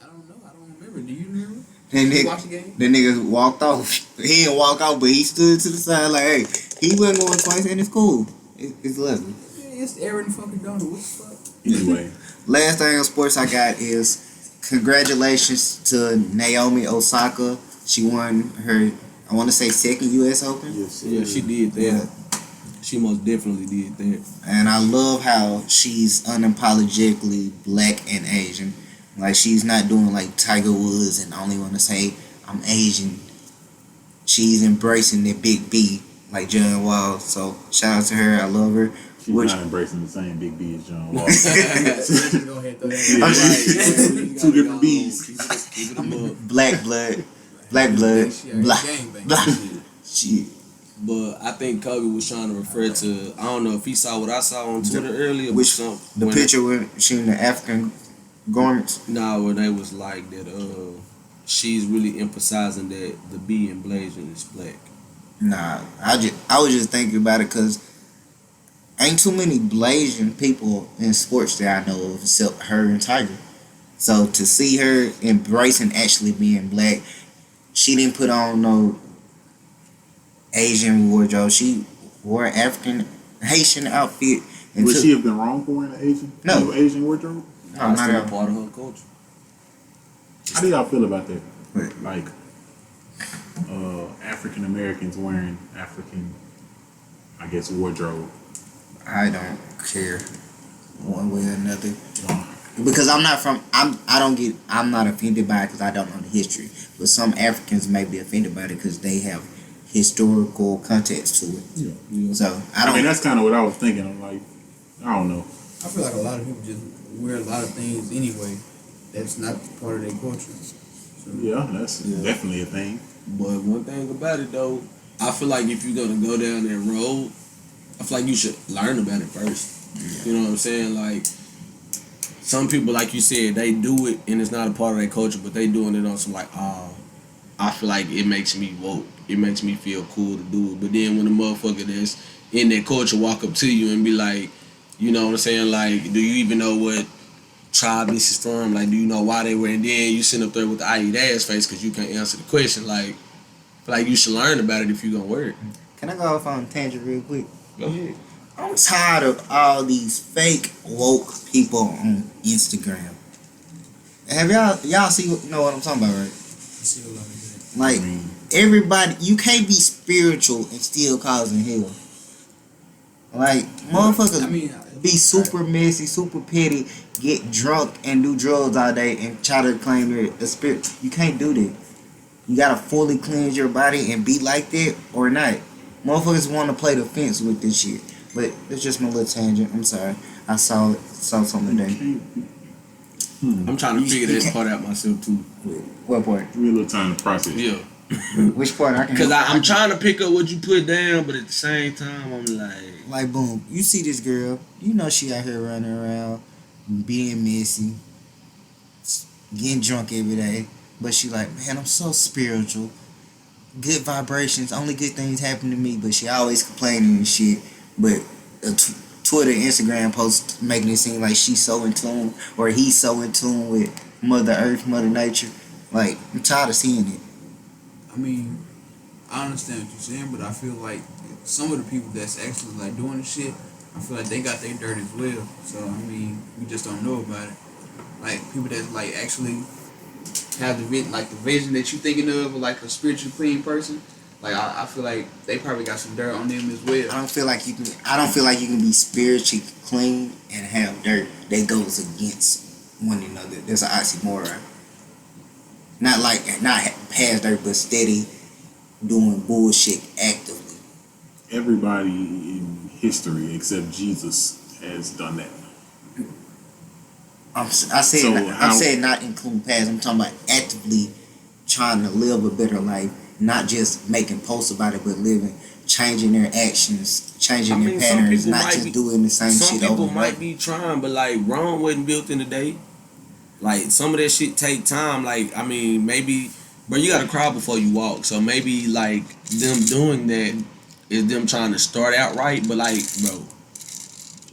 Speaker 3: I don't know. I don't remember. Do you remember?
Speaker 4: That
Speaker 3: Did you
Speaker 4: nigga,
Speaker 3: watch the game?
Speaker 4: that nigga walked off. He didn't walk off, but he stood to the side like, hey, he wasn't going twice and it's cool. It's lovely.
Speaker 3: Yeah, it's Aaron fucking Donald. What the fuck?
Speaker 1: Anyway,
Speaker 4: Last thing on sports I got is congratulations to Naomi Osaka. She won her, I want to say, second U.S. Open.
Speaker 1: yes,
Speaker 2: Yeah, she did that.
Speaker 4: Yeah.
Speaker 2: She most definitely did that.
Speaker 4: And I love how she's unapologetically black and Asian. Like, she's not doing like Tiger Woods and only want to say, I'm Asian. She's embracing the big B like John Wall. So, shout out to her. I love her.
Speaker 1: She's not embracing the same big B as John Wall.
Speaker 3: Go ahead, throw that
Speaker 1: Yeah,
Speaker 3: out.
Speaker 1: right. Two different B's.
Speaker 2: Keep it above.
Speaker 4: Black blood. Black blood. Black.
Speaker 3: Gangbang.
Speaker 4: Black. Shit.
Speaker 2: But I think Kobe was trying to refer to, I don't know if he saw what I saw on Twitter earlier. but
Speaker 4: Which-
Speaker 2: some,
Speaker 4: The
Speaker 2: when-
Speaker 4: picture with she in the African garments.
Speaker 2: Nah, where they was like that. She's really emphasizing that the B in Blazing is black.
Speaker 4: Nah, I was just thinking about it because ain't too many Blasian people in sports that I know of except her and Tiger. So to see her embracing actually being black, she didn't put on no Asian wardrobe. She wore an African Haitian outfit. And
Speaker 1: Would
Speaker 4: took-
Speaker 1: she have been wrong for wearing an Asian?
Speaker 4: No.
Speaker 1: Asian wardrobe.
Speaker 2: Nah,
Speaker 4: not
Speaker 2: it's still
Speaker 4: at
Speaker 2: a part of her culture.
Speaker 1: How do y'all feel about that?
Speaker 4: What?
Speaker 1: Like, African Americans wearing African, I guess, wardrobe.
Speaker 4: I don't care one way or another. Because I'm not offended by it because I don't know the history. But some Africans may be offended by it because they have historical context to it.
Speaker 1: Yeah.
Speaker 4: So
Speaker 1: I mean, that's kind of what I was thinking. I'm like, I don't know.
Speaker 3: I feel like a lot of people just wear a lot of things anyway. That's not part of their culture. So,
Speaker 1: Yeah, that's definitely a thing.
Speaker 2: But one thing about it though, I feel like if you're gonna go down that road, I feel like you should learn about it first. You know what I'm saying? Like, some people, like you said, they do it and it's not a part of their culture, but they doing it on some like, oh, I feel like it makes me woke. It makes me feel cool to do it. But then when the motherfucker that's in that culture walk up to you and be like, you know what I'm saying? Like, do you even know what tribe this is from? Like, do you know why they were? And then you sit up there with the I eat ass face because you can't answer the question. Like you should learn about it if you gonna wear it.
Speaker 4: Can I go off on a tangent real quick?
Speaker 2: Go ahead.
Speaker 4: I'm tired of all these fake woke people on Instagram. Have y'all see know what I'm talking about, right?
Speaker 3: I see a lot of that.
Speaker 4: Like everybody, you can't be spiritual and still causing hell. Like motherfuckers
Speaker 3: I mean,
Speaker 4: be super messy, super petty, get drunk and do drugs all day and try to claim they're a spirit. You can't do that. You gotta fully cleanse your body and be like that or not. Motherfuckers want to play the fence with this shit. But it's just my little tangent. I'm sorry. I saw something today.
Speaker 2: I'm trying to figure that part out myself too.
Speaker 4: What part?
Speaker 1: Give me a little time to process.
Speaker 2: Yeah.
Speaker 4: Which part? I can.
Speaker 2: Because I'm trying to pick up what you put down, but at the same time, I'm
Speaker 4: like, boom. You see this girl. You know she out here running around, being messy, getting drunk every day. But she like, man, I'm so spiritual. Good vibrations. Only good things happen to me. But she always complaining and shit. But Twitter, Instagram posts making it seem like she's so in tune or he's so in tune with Mother Earth, Mother Nature. Like, I'm tired of seeing it.
Speaker 3: I mean, I understand what you're saying, but I feel like some of the people that's actually like doing the shit, I feel like they got their dirt as well. So I mean, we just don't know about it. Like people that like actually have the vision that you thinking of like a spiritually clean person. Like I feel like they probably got some dirt on them as well.
Speaker 4: I don't feel like you can be spiritually clean and have dirt that goes against one another. There's an oxymoron. Not past dirt, but steady doing bullshit actively.
Speaker 1: Everybody in history except Jesus has done that.
Speaker 4: I said not including past. I'm talking about actively trying to live a better life, not just making posts about it, but living, changing their actions, changing their patterns, not just doing the same shit over and over.
Speaker 2: Some people might be trying, but like Rome wasn't built in a day. Like some of that shit take time. Like I mean, maybe, bro, you gotta crawl before you walk. So maybe like them doing that is them trying to start out right. But like, bro,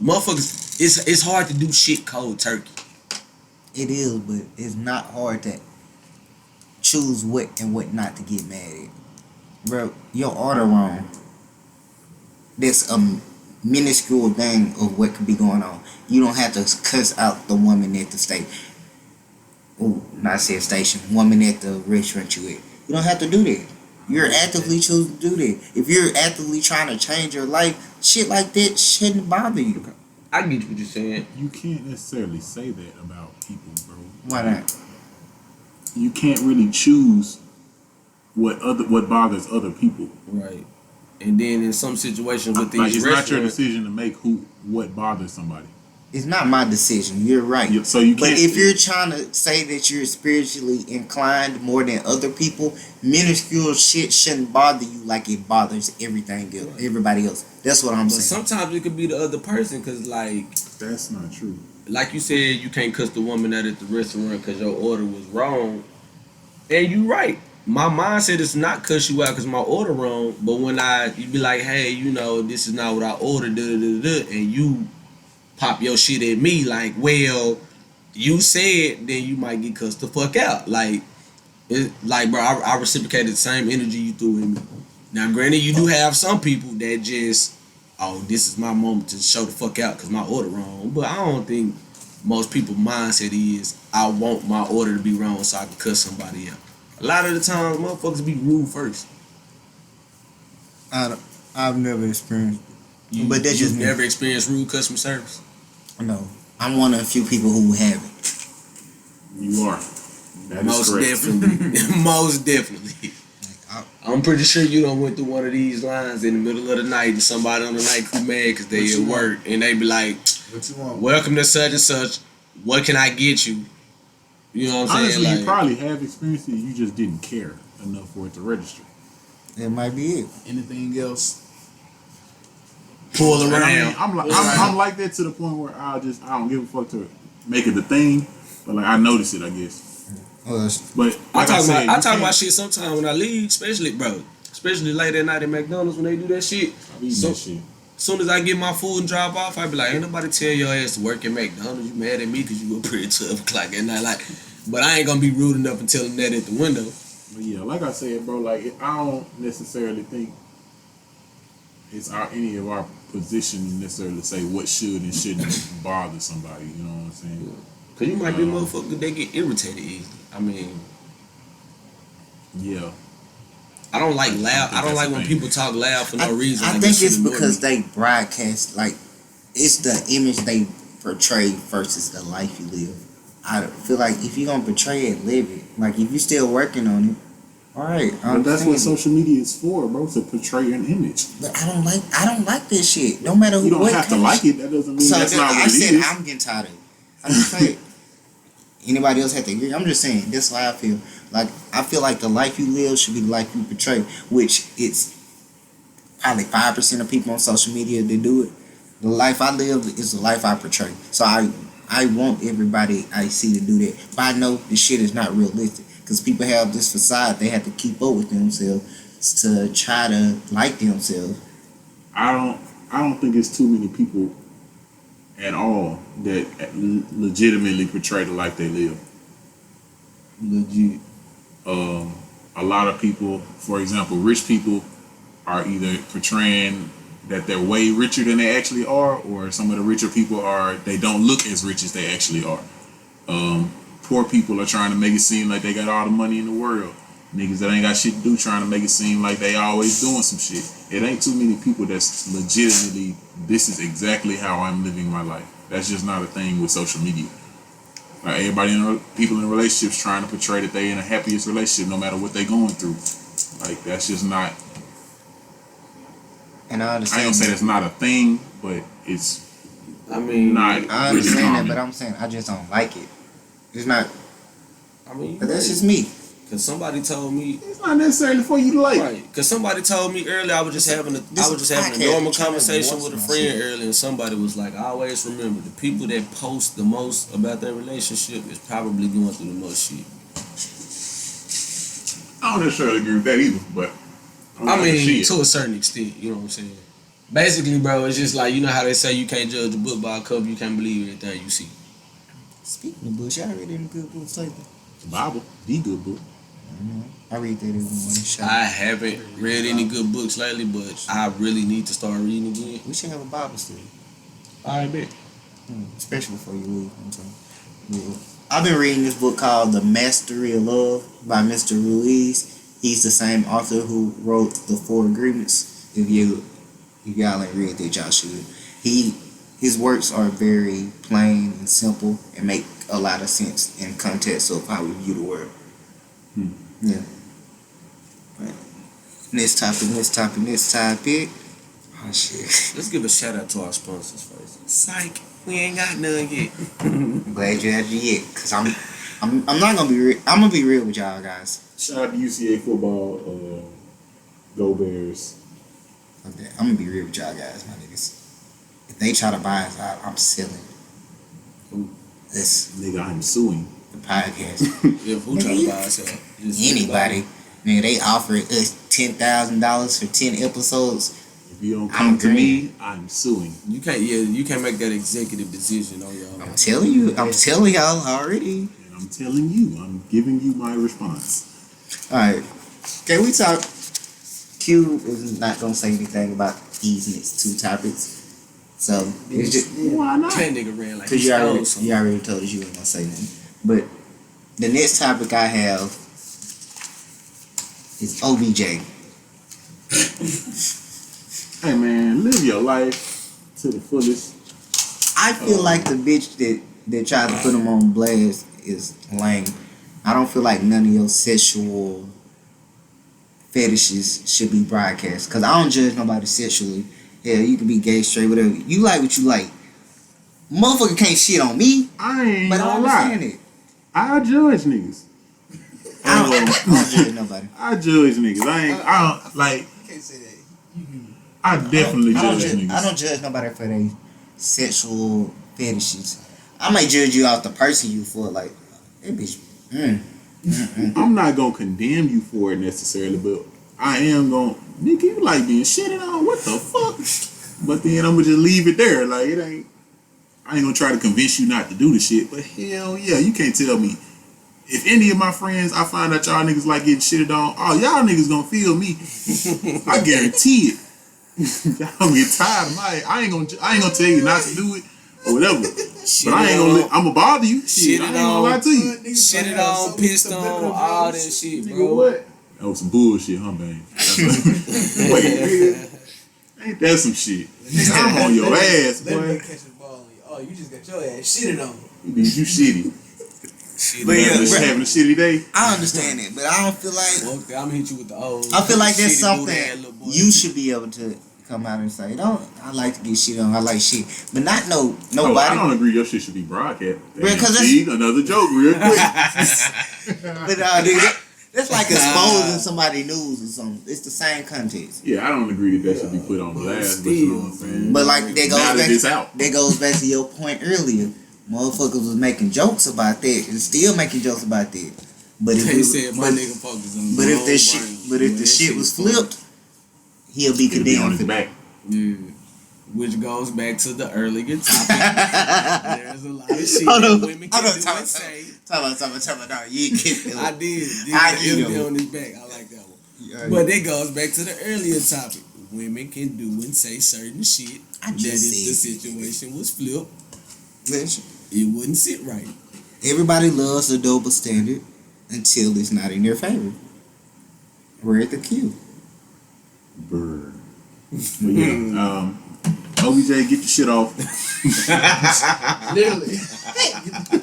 Speaker 2: motherfuckers, it's hard to do shit cold turkey.
Speaker 4: It is, but it's not hard to choose what and what not to get mad at. Bro, your order wrong. That's a minuscule thing of what could be going on. You don't have to cuss out the woman at the station. Oh, not say station. Woman at the restaurant you at. You don't have to do that. You're actively choosing to do that. If you're actively trying to change your life, shit like that shouldn't bother you.
Speaker 2: I get what you're saying.
Speaker 1: You can't necessarily say that about people, bro.
Speaker 4: Why not?
Speaker 1: You can't really choose what bothers other people.
Speaker 2: Right. And then in some situations with these
Speaker 1: like it's
Speaker 2: restaurants,
Speaker 1: not your decision to make what bothers somebody.
Speaker 4: It's not my decision. You're right.
Speaker 1: So you
Speaker 4: but
Speaker 1: can't.
Speaker 4: If you're trying to say that you're spiritually inclined more than other people, minuscule shit shouldn't bother you like it bothers everybody else. That's what I'm saying.
Speaker 2: Sometimes it could be the other person, cause like
Speaker 1: that's not true.
Speaker 2: Like you said, you can't cuss the woman out at the restaurant because your order was wrong, and you right. My mindset is not cuss you out because my order wrong, but when you be like, hey, you know, this is not what I ordered, and you pop your shit at me like, well, you said, then you might get cussed the fuck out. Like, bro, I reciprocated the same energy you threw in me. Now, granted, you do have some people that just, oh, this is my moment to show the fuck out because my order wrong. But I don't think most people's mindset is, I want my order to be wrong so I can cuss somebody out. A lot of the times, motherfuckers be rude first.
Speaker 4: I've never experienced,
Speaker 2: but that's just never experienced rude customer service.
Speaker 4: No, I'm one of the few people who haven't.
Speaker 1: You are. That
Speaker 2: most
Speaker 1: is
Speaker 2: definitely. Most definitely. I'm pretty sure you done went through one of these lines in the middle of the night and somebody on the night crew mad because they at work and they be like,
Speaker 3: what you want?
Speaker 2: Welcome to such and such. What can I get you? You know what I'm
Speaker 1: Honestly,
Speaker 2: saying?
Speaker 1: You probably have experienced it. You just didn't care enough for it to register.
Speaker 4: That might be it.
Speaker 3: Anything else?
Speaker 2: Pull around.
Speaker 1: I mean, I'm like that to the point where I don't give a fuck to make it the thing, but like I notice it, I guess. But like
Speaker 2: I talk about shit sometimes when I leave, especially late at night at McDonald's when they do that shit.
Speaker 1: I eat that shit.
Speaker 2: soon as I get my food and drop off, I be like, ain't nobody tell your ass to work at McDonald's. You mad at me because you up here at 12 o'clock at night. Like, but I ain't gonna be rude enough and tell them that at the window.
Speaker 1: But yeah, like I said, bro, like I don't necessarily think it's any of our position to necessarily say what should and shouldn't bother somebody. You know what I'm saying?
Speaker 2: Cause you might be motherfuckers they get irritated easily. I mean,
Speaker 1: yeah.
Speaker 2: I don't like loud. I don't like when people talk loud for no reason.
Speaker 4: I
Speaker 2: like
Speaker 4: think it's
Speaker 2: annoy
Speaker 4: because
Speaker 2: me.
Speaker 4: they broadcast, like, it's the image they portray versus the life you live. I feel like if you're gonna portray it, live it. Like, if you're still working on it, all right.
Speaker 1: But that's what social media is for, bro, to portray an image.
Speaker 4: But I don't like this shit. No matter
Speaker 1: You don't
Speaker 4: what
Speaker 1: have to like it. That doesn't mean
Speaker 4: So
Speaker 1: that's not what
Speaker 4: I
Speaker 1: it
Speaker 4: said
Speaker 1: is.
Speaker 4: I'm getting tired of it. I just say it. Anybody else have to agree? I'm just saying, that's how I feel. Like, I feel like the life you live should be the life you portray, which it's probably 5% of people on social media that do it. The life I live is the life I portray. So I want everybody I see to do that. But I know this shit is not realistic. Because people have this facade they have to keep up with themselves to try to like themselves.
Speaker 1: I don't think it's too many people at all that legitimately portray the life they live.
Speaker 2: Legit.
Speaker 1: A lot of people, for example, rich people are either portraying that they're way richer than they actually are, or some of the richer people they don't look as rich as they actually are. Poor people are trying to make it seem like they got all the money in the world. Niggas that ain't got shit to do trying to make it seem like they always doing some shit. It ain't too many people that's legitimately, this is exactly how I'm living my life. That's just not a thing with social media. Like people in relationships trying to portray that they in the happiest relationship no matter what they going through. Like, that's just not.
Speaker 4: And I understand.
Speaker 1: I ain't gonna say that's not a thing, but it's.
Speaker 2: I mean,
Speaker 1: not.
Speaker 4: I
Speaker 1: really
Speaker 4: understand
Speaker 1: common.
Speaker 4: that, but I'm saying I just don't like it. It's not.
Speaker 2: I mean,
Speaker 4: But that's just me.
Speaker 2: Cause somebody told me,
Speaker 1: It's not necessarily for you to like.
Speaker 2: right? Cause somebody told me earlier I was just having a
Speaker 4: podcast,
Speaker 2: normal
Speaker 4: trying to
Speaker 2: conversation
Speaker 4: watch
Speaker 2: with a
Speaker 4: my
Speaker 2: friend
Speaker 4: shit.
Speaker 2: earlier, and somebody was like, I always remember the people that post the most about their relationship is probably going through the most shit.
Speaker 1: I don't necessarily agree with that either, but.
Speaker 2: I mean, to a certain extent, you know what I'm saying. Basically, bro, it's just like, you know how they say you can't judge a book by a cover, you can't believe everything you see.
Speaker 4: Speaking of books, y'all read any good books lately?
Speaker 1: The Bible, the good book.
Speaker 4: I read that every morning.
Speaker 2: I haven't read any good books lately, but I really need to start reading again.
Speaker 4: We should have a Bible study.
Speaker 2: I bet.
Speaker 4: Especially before you leave. Yeah. I've been reading this book called The Mastery of Love by Mr. Ruiz. He's the same author who wrote The Four Agreements. If y'all ain't read that, y'all should. His works are very plain and simple and make a lot of sense in context of how we view the world. Yeah. Right. Next topic. Oh shit.
Speaker 2: Let's give a shout out to our sponsors first. Psych, we ain't got none yet.
Speaker 4: I'm glad you added it, cause I'm not gonna be real. I'm gonna be real with y'all guys.
Speaker 1: Shout out to UCA football. Go Bears.
Speaker 4: Okay, I'm gonna be real with y'all guys, my niggas. If they try to buy us out, I'm selling. This
Speaker 1: Nigga, I'm suing.
Speaker 4: the podcast.
Speaker 2: If who trying to buy us out? Just
Speaker 4: Anybody, nigga, they offered us $10,000 for 10 episodes.
Speaker 1: If you don't come to me, I'm suing.
Speaker 2: You can't make that executive decision on y'all.
Speaker 4: I'm telling y'all already.
Speaker 1: And I'm telling you, I'm giving you my response.
Speaker 4: All right, can we talk? Q is not gonna say anything about these next two topics. So it's just
Speaker 1: Why not?
Speaker 2: That nigga ran like
Speaker 4: because
Speaker 2: he
Speaker 4: you
Speaker 2: stole
Speaker 4: already
Speaker 2: something.
Speaker 4: told us you weren't gonna say nothing. But the next topic I have is OBJ.
Speaker 1: Hey man, live your life to the fullest.
Speaker 4: I feel like the bitch that tried to put him on blast is lame. I don't feel like none of your sexual fetishes should be broadcast. Because I don't judge nobody sexually. Hell, you can be gay, straight, whatever. You like what you like. Motherfucker can't shit on me.
Speaker 1: I ain't
Speaker 4: But I
Speaker 1: gonna lie.
Speaker 4: understand it.
Speaker 1: I judge niggas.
Speaker 4: I don't judge nobody.
Speaker 1: I judge niggas. I don't like.
Speaker 3: You can't say that.
Speaker 1: I definitely judge niggas.
Speaker 4: I don't judge nobody for their sexual fetishes. I might judge you off the person you for, like, that bitch.
Speaker 1: I'm not gonna condemn you for it necessarily, but I am gonna. Nigga, you like being shitted on? What the fuck? But then I'm gonna just leave it there. Like it ain't. I ain't gonna try to convince you not to do the shit. But hell yeah, you can't tell me. If any of my friends, I find out y'all niggas like getting shitted on, oh y'all niggas gonna feel me. I guarantee it. Y'all gonna get tired of my. I ain't gonna tell you not to do it or whatever. But I ain't gonna. I'm gonna bother you. Shit, I ain't gonna lie to you.
Speaker 2: Shit it on, pissed on, all that shit,
Speaker 1: Nigga,
Speaker 2: bro.
Speaker 1: what? That was some bullshit, huh, man? Wait, nigga. Ain't that some shit? Nigga, I'm on your ass,
Speaker 3: Let me
Speaker 1: boy.
Speaker 3: catch the ball. Oh, you just got your ass shitted on.
Speaker 1: You shitty.
Speaker 4: But yeah,
Speaker 1: Just
Speaker 4: bro,
Speaker 1: having a shitty day.
Speaker 4: I understand it, but I don't feel like.
Speaker 2: Well, I'm gonna hit you with the old.
Speaker 4: I feel like that's
Speaker 2: shitty
Speaker 4: something
Speaker 2: booty ass little boy.
Speaker 4: you should be able to come out and say, "Don't I like to get shit on? I like shit," but not
Speaker 1: Oh, I
Speaker 4: nobody.
Speaker 1: don't agree. Your shit should be broadcast.
Speaker 4: Bro, 'cause that's-
Speaker 1: See, another joke, real quick.
Speaker 4: But dude, that's like exposing somebody's news or something. It's the same context.
Speaker 1: Yeah, I don't agree that should be put on blast. But you know what I'm saying.
Speaker 4: But like
Speaker 1: Now that it's out.
Speaker 4: that goes back to your point earlier. Motherfuckers was making jokes about that and still making jokes about that. But if
Speaker 2: They
Speaker 4: it,
Speaker 2: said my nigga focus on
Speaker 4: but
Speaker 2: the
Speaker 4: if
Speaker 2: wrong
Speaker 4: the shit,
Speaker 2: brain.
Speaker 4: but if
Speaker 2: Well,
Speaker 4: the
Speaker 2: that
Speaker 4: shit was
Speaker 2: funny.
Speaker 4: flipped, he'll be
Speaker 1: It'll be on
Speaker 4: condemned
Speaker 1: his
Speaker 4: for
Speaker 1: back.
Speaker 2: Yeah. Which goes back to the earlier topic. There's a lot of shit
Speaker 4: Hold
Speaker 2: that
Speaker 4: on,
Speaker 2: women
Speaker 4: hold
Speaker 2: can
Speaker 4: on,
Speaker 2: do
Speaker 4: time
Speaker 2: and
Speaker 4: out,
Speaker 2: say.
Speaker 4: Talk about, you ain't get
Speaker 2: I did.
Speaker 4: I
Speaker 2: It'll
Speaker 4: get
Speaker 2: be
Speaker 4: him.
Speaker 2: on his back. I like that one.
Speaker 4: Yeah,
Speaker 2: But that goes back to the earlier topic. Women can do and say certain shit
Speaker 4: I
Speaker 2: that
Speaker 4: just
Speaker 2: if the
Speaker 4: said-
Speaker 2: situation was flipped,
Speaker 4: Listen,
Speaker 2: it wouldn't sit right.
Speaker 4: everybody loves the double standard until it's not in their favor. We're at the queue.
Speaker 1: Bird. But yeah, OBJ, get your shit off.
Speaker 3: Literally.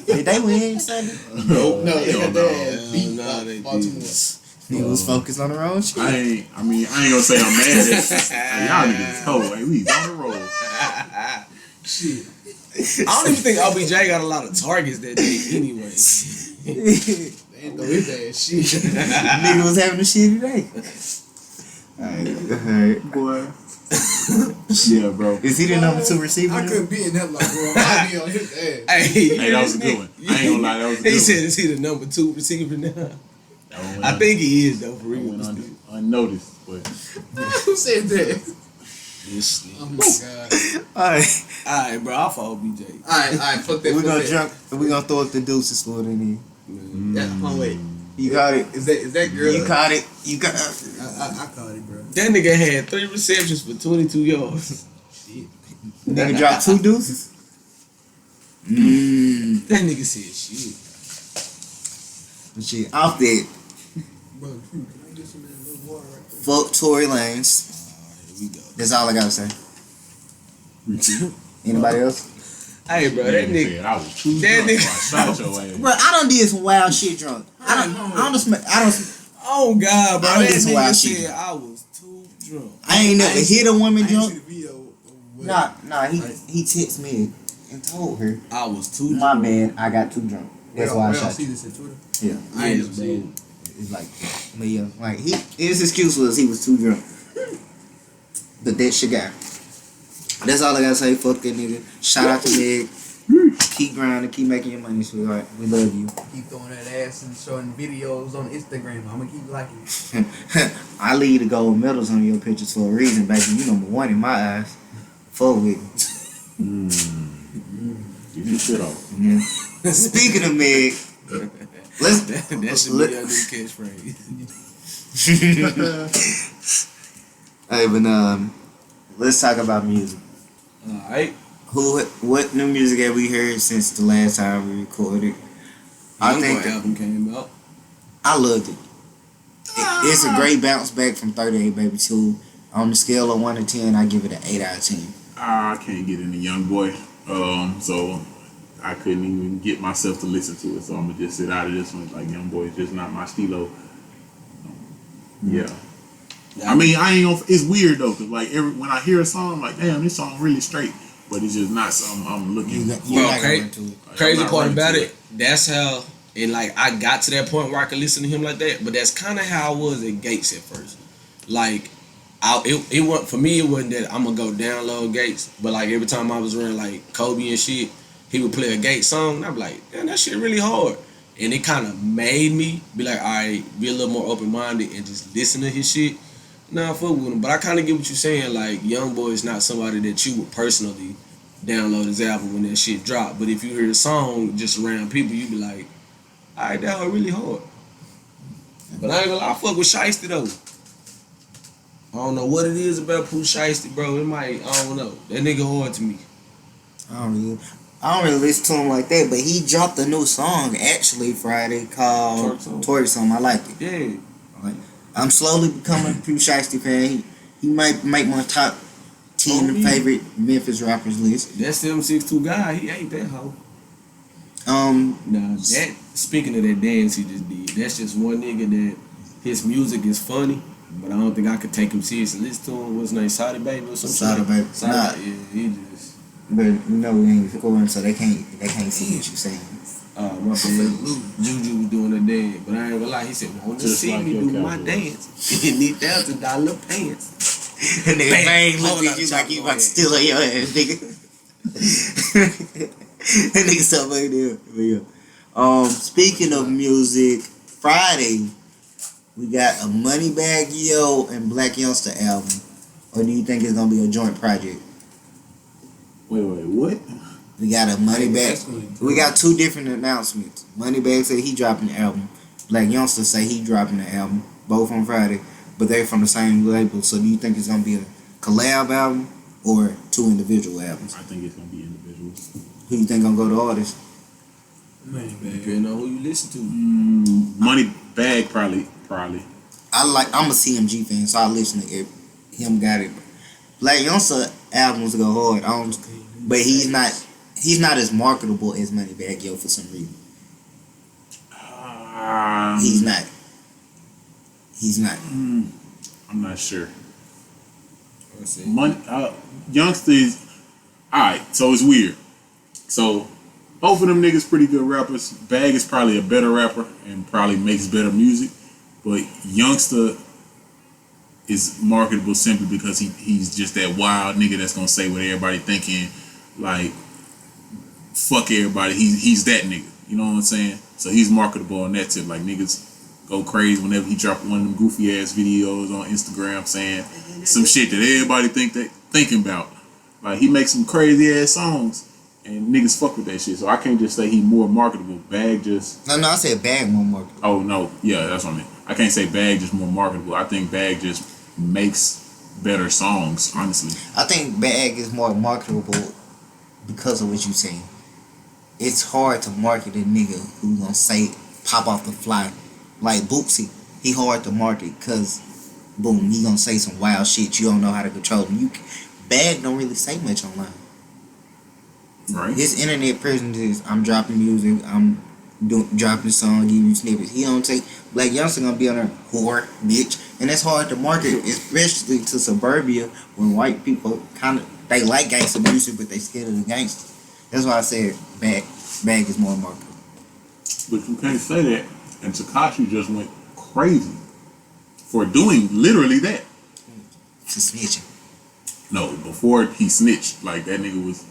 Speaker 4: Did they win Sunday?
Speaker 3: No, they
Speaker 1: Hell
Speaker 3: got
Speaker 1: no.
Speaker 3: their ass beat
Speaker 2: No,
Speaker 3: by
Speaker 2: they
Speaker 3: Baltimore.
Speaker 4: He was focused on the wrong shit.
Speaker 1: I ain't gonna say I'm mad at like, y'all niggas is cold. Like, we on the road.
Speaker 3: Shit.
Speaker 2: I don't even think OBJ got a lot of targets that day anyway.
Speaker 3: They ain't throw his ass shit.
Speaker 4: Nigga was having a shitty day. Alright.
Speaker 1: Boy. Yeah, bro.
Speaker 4: Is he the number 2 receiver?
Speaker 3: I
Speaker 4: now?
Speaker 3: couldn't be in that locker room. I'd be on his ass.
Speaker 1: Hey, that was a good one. I ain't gonna lie, that was a good
Speaker 2: He
Speaker 1: one.
Speaker 2: said, is he the number 2 receiver now?
Speaker 1: That one went
Speaker 2: I think he is, though, for
Speaker 1: that
Speaker 2: real.
Speaker 1: went unnoticed, but
Speaker 3: Who said that?
Speaker 2: This
Speaker 3: Oh my god.
Speaker 4: Alright.
Speaker 2: Alright, bro, I'll follow BJ.
Speaker 3: Alright, fuck that.
Speaker 4: We're gonna
Speaker 3: fuck
Speaker 4: jump. We're gonna throw up the deuces for it in
Speaker 3: that. Yeah, oh wait.
Speaker 4: You got it.
Speaker 3: Is that girl?
Speaker 4: You caught it. You got
Speaker 3: I caught it, bro.
Speaker 2: That nigga had 3 receptions for 22 yards.
Speaker 3: Shit.
Speaker 4: Nigga dropped 2 deuces.
Speaker 2: That nigga said shit.
Speaker 4: Shit. Off that.
Speaker 3: Bro, can I get some of that little water right there?
Speaker 4: Fuck Tory Lanez.
Speaker 2: Here we go.
Speaker 4: That's all I gotta say. Anybody else?
Speaker 2: Hey, bro, that nigga.
Speaker 1: said I was too
Speaker 2: That
Speaker 1: drunk,
Speaker 2: nigga-
Speaker 1: so I shot your ass.
Speaker 4: Bro, I done did some wild shit drunk. I don't.
Speaker 2: Oh, God, bro.
Speaker 4: I don't
Speaker 2: That
Speaker 4: get some
Speaker 2: nigga
Speaker 4: wild
Speaker 2: said
Speaker 4: shit.
Speaker 2: I was too drunk.
Speaker 4: I ain't never hit a woman
Speaker 3: I ain't see
Speaker 4: drunk.
Speaker 3: the video. of what-
Speaker 4: Nah. He texted me and told her,
Speaker 2: I was too
Speaker 4: "My
Speaker 2: drunk.
Speaker 4: bad, I got too drunk. That's why I
Speaker 3: Where y'all
Speaker 4: shot
Speaker 3: see
Speaker 4: you."
Speaker 3: this on Twitter?
Speaker 4: Yeah.
Speaker 3: I ain't
Speaker 2: Yes,
Speaker 3: never seen
Speaker 2: bro.
Speaker 3: it.
Speaker 4: It's like, but yeah, like his excuse was he was too drunk. But that's your guy. That's all I gotta say. Fuck that nigga. Shout out to Meg. Keep grinding, keep making your money, sweetheart. We love you.
Speaker 3: Keep throwing that ass and showing videos on Instagram. I'm gonna keep liking it.
Speaker 4: I leave the gold medals on your pictures for a reason, baby. You number 1 in my eyes. Fuck with me.
Speaker 1: Get your shit off.
Speaker 4: Yeah. Speaking of Meg, let's
Speaker 2: That should
Speaker 4: let-
Speaker 2: be a new catchphrase.
Speaker 4: Hey, but let's talk about music.
Speaker 2: Alright.
Speaker 4: What new music have we heard since the last time we recorded? I think
Speaker 2: the album came out.
Speaker 4: I loved it. It's a great bounce back from 38 Baby 2. On the scale of 1 to 10, I give it an 8 out of 10.
Speaker 1: I can't get into Young Boy, so I couldn't even get myself to listen to it. So I'm gonna just sit out of this one. Like Young Boy is just not my stilo. Yeah. I mean, I ain't gonna. It's weird though, cause like when I hear a song, I'm like, damn, this song really straight. But it's just not something I'm looking for.
Speaker 4: You're
Speaker 2: Bro,
Speaker 4: not
Speaker 2: cra-
Speaker 4: gonna run to it.
Speaker 1: Like,
Speaker 2: Crazy
Speaker 1: I'm not
Speaker 2: part
Speaker 1: running
Speaker 2: about
Speaker 1: to
Speaker 2: it, that's how it like I got to that point where I could listen to him like that. But that's kind of how I was at Gates at first. Like, it wasn't for me. It wasn't that I'm gonna go download Gates. But like every time I was around like Kobe and shit, he would play a Gates song, and I'm like, damn, that shit really hard. And it kind of made me be like, all right, be a little more open minded and just listen to his shit. Nah, I fuck with him, but I kind of get what you're saying. Like, YoungBoy is not somebody that you would personally download his album when that shit drop. But if you hear the song just around people, you be like, alright, that was really hard. But I ain't gonna lie, I fuck with Shiesty though. I don't know what it is about Pooh Shiesty, bro. It might, I don't know. That nigga hard to me.
Speaker 4: I don't really listen to him like that, but he dropped a new song actually Friday called Twerk Song. I like it.
Speaker 2: Yeah.
Speaker 4: Like, I'm slowly becoming a Pooh Shiesty fan. He might make my top 10 favorite Memphis rappers list.
Speaker 2: That 762 guy, he ain't that hoe. Nah, that, speaking of that dance he just did, that's just one nigga that his music is funny, but I don't think I could take him seriously. Listen to him, what's his name, Saudi Baby or something?
Speaker 4: Saudi Baby. Nah.
Speaker 2: Yeah, he just.
Speaker 4: But you know we ain't recording, so they can't see what you saying.
Speaker 2: My bad. Juju was doing a dance, but I ain't gonna lie. He said, "Want to
Speaker 1: Just
Speaker 2: see
Speaker 1: like
Speaker 2: me
Speaker 1: your
Speaker 2: do my
Speaker 1: Cowboys.
Speaker 2: dance in these $1,000 pants?"
Speaker 4: And they
Speaker 2: Bang.
Speaker 4: bang look
Speaker 2: Hold
Speaker 4: at
Speaker 2: on,
Speaker 4: you like you
Speaker 2: go
Speaker 4: about to
Speaker 2: ahead.
Speaker 4: steal on your ass, nigga. That nigga stuff like that. But yeah. Speaking of music, Friday we got a Moneybagg Yo and Black Youngster album. Or do you think it's gonna be a joint project?
Speaker 1: Wait, what?
Speaker 4: We got a
Speaker 3: That's
Speaker 4: Moneybagg.
Speaker 3: gonna be
Speaker 4: We got two different announcements. Moneybagg say he dropping the album. Black Youngster say he dropping the album. Both on Friday, but they're from the same label. So do you think it's gonna be a collab album or two individual albums?
Speaker 1: I think it's gonna be individuals.
Speaker 4: Who you think gonna go to artists?
Speaker 2: Depending on who you listen to.
Speaker 1: Moneybagg probably.
Speaker 4: I'm a CMG fan, so I listen to him. Got it. Black Youngster albums go hard. But he's not as marketable as Moneybagg Yo for some reason. He's not.
Speaker 1: I'm not sure.
Speaker 2: Let's see.
Speaker 1: Youngster is alright. So it's weird. So both of them niggas pretty good rappers. Bag is probably a better rapper and probably makes better music, but Youngster is marketable simply because he's just that wild nigga that's gonna say what everybody thinking, like fuck everybody. He's that nigga. You know what I'm saying? So he's marketable on that tip. Like niggas go crazy whenever he drop one of them goofy ass videos on Instagram saying some shit that everybody thinking about. Like he makes some crazy ass songs and niggas fuck with that shit. So I can't just say he more marketable. Bag just
Speaker 4: No, I said Bag more marketable.
Speaker 1: Oh no, yeah, that's what I meant. I can't say Bag just more marketable. I think Bag just makes better songs, honestly.
Speaker 4: I think Bag is more marketable because of what you saying. It's hard to market a nigga who gonna say pop off the fly. Like Bootsy, he hard to market because boom, he gonna say some wild shit. You don't know how to control him. Bag don't really say much online.
Speaker 1: Right?
Speaker 4: His internet presence is I'm dropping music, I'm dropping a song, giving you snippets. He don't take Black Youngster gonna be on there whore, bitch, and that's hard to market, especially to suburbia when white people they like gangster music, but they scared of the gangster. That's why I said Bag is more marketable.
Speaker 1: But you can't say that. And Tekashi just went crazy for doing literally that.
Speaker 4: For snitching.
Speaker 1: No, before he snitched, like that nigga was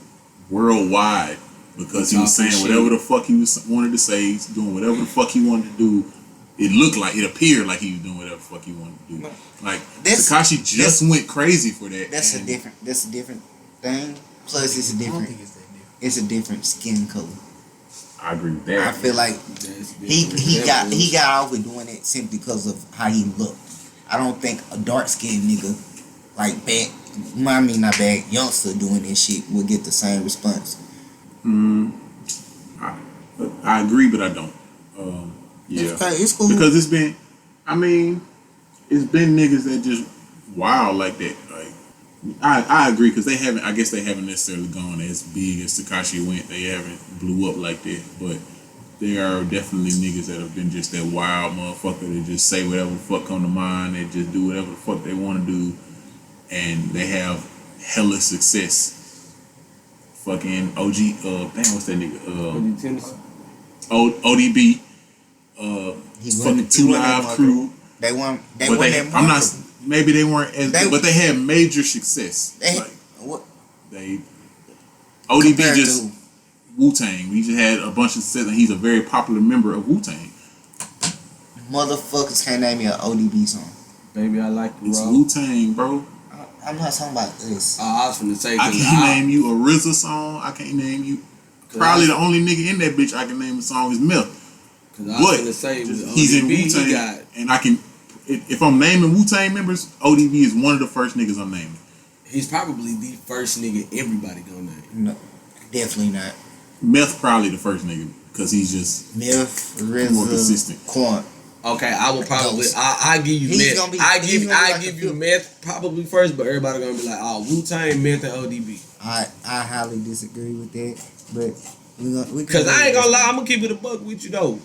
Speaker 1: worldwide because he was saying whatever the fuck he wanted to say, he's doing whatever the fuck he wanted to do. It appeared like he was doing whatever the fuck he wanted to do. Like Tekashi just went crazy for that.
Speaker 4: That's a different thing. Plus it's a
Speaker 3: I don't
Speaker 4: different
Speaker 3: think it's that different.
Speaker 4: it's a different skin color.
Speaker 1: I agree with that.
Speaker 4: I feel like he got off with doing it simply because of how he looked. I don't think a dark skinned nigga like not Bag Youngster doing this shit would get the same response.
Speaker 1: I agree, but I don't. Yeah,
Speaker 4: It's cool.
Speaker 1: because it's been niggas that just wild like that. Like I agree because I guess they haven't necessarily gone as big as Tekashi went. They haven't blew up like that, but there are definitely niggas that have been just that wild motherfucker that just say whatever the fuck come to mind. They just do whatever the fuck they want to do, and they have hella success. Fucking OG, what's that nigga? ODB, fucking 2 Live Crew.
Speaker 4: They won that
Speaker 1: I'm not. Maybe they weren't as, but they had major success. ODB just Wu-Tang. We just had a bunch of success, and he's a very popular member of Wu-Tang.
Speaker 4: Motherfuckers can't name me an ODB song.
Speaker 2: Baby, I like you
Speaker 1: It's
Speaker 2: raw.
Speaker 1: Wu-Tang, bro.
Speaker 4: I'm not talking about this.
Speaker 2: I was finna say,
Speaker 1: I
Speaker 2: 'cause
Speaker 1: can't name you a RZA song. I can't name you. Probably the only nigga in that bitch I can name a song is Meth.
Speaker 2: Cause I was
Speaker 1: But
Speaker 2: finna say, with
Speaker 1: he's in
Speaker 2: ODB, he
Speaker 1: Wu-Tang,
Speaker 2: got,
Speaker 1: and I can. If I'm naming Wu-Tang members, ODB is one of the first niggas I'm naming.
Speaker 2: he's probably the first nigga everybody gonna name.
Speaker 4: No, definitely not.
Speaker 1: Meth probably the first nigga because he's just
Speaker 4: Myth,
Speaker 1: more consistent.
Speaker 4: RZA, Quant.
Speaker 2: Okay, I will probably.
Speaker 4: Ghost.
Speaker 2: I give you
Speaker 4: He's
Speaker 2: meth.
Speaker 4: gonna be-
Speaker 2: I
Speaker 4: he's
Speaker 2: give
Speaker 4: gonna be
Speaker 2: I
Speaker 4: like
Speaker 2: give
Speaker 4: a
Speaker 2: you
Speaker 4: fifth.
Speaker 2: meth probably first, but everybody gonna be like, oh, Wu-Tang, meth, and ODB.
Speaker 4: I highly disagree with that, but we
Speaker 2: Cause I ain't gonna lie, I'm gonna keep it a buck with you though.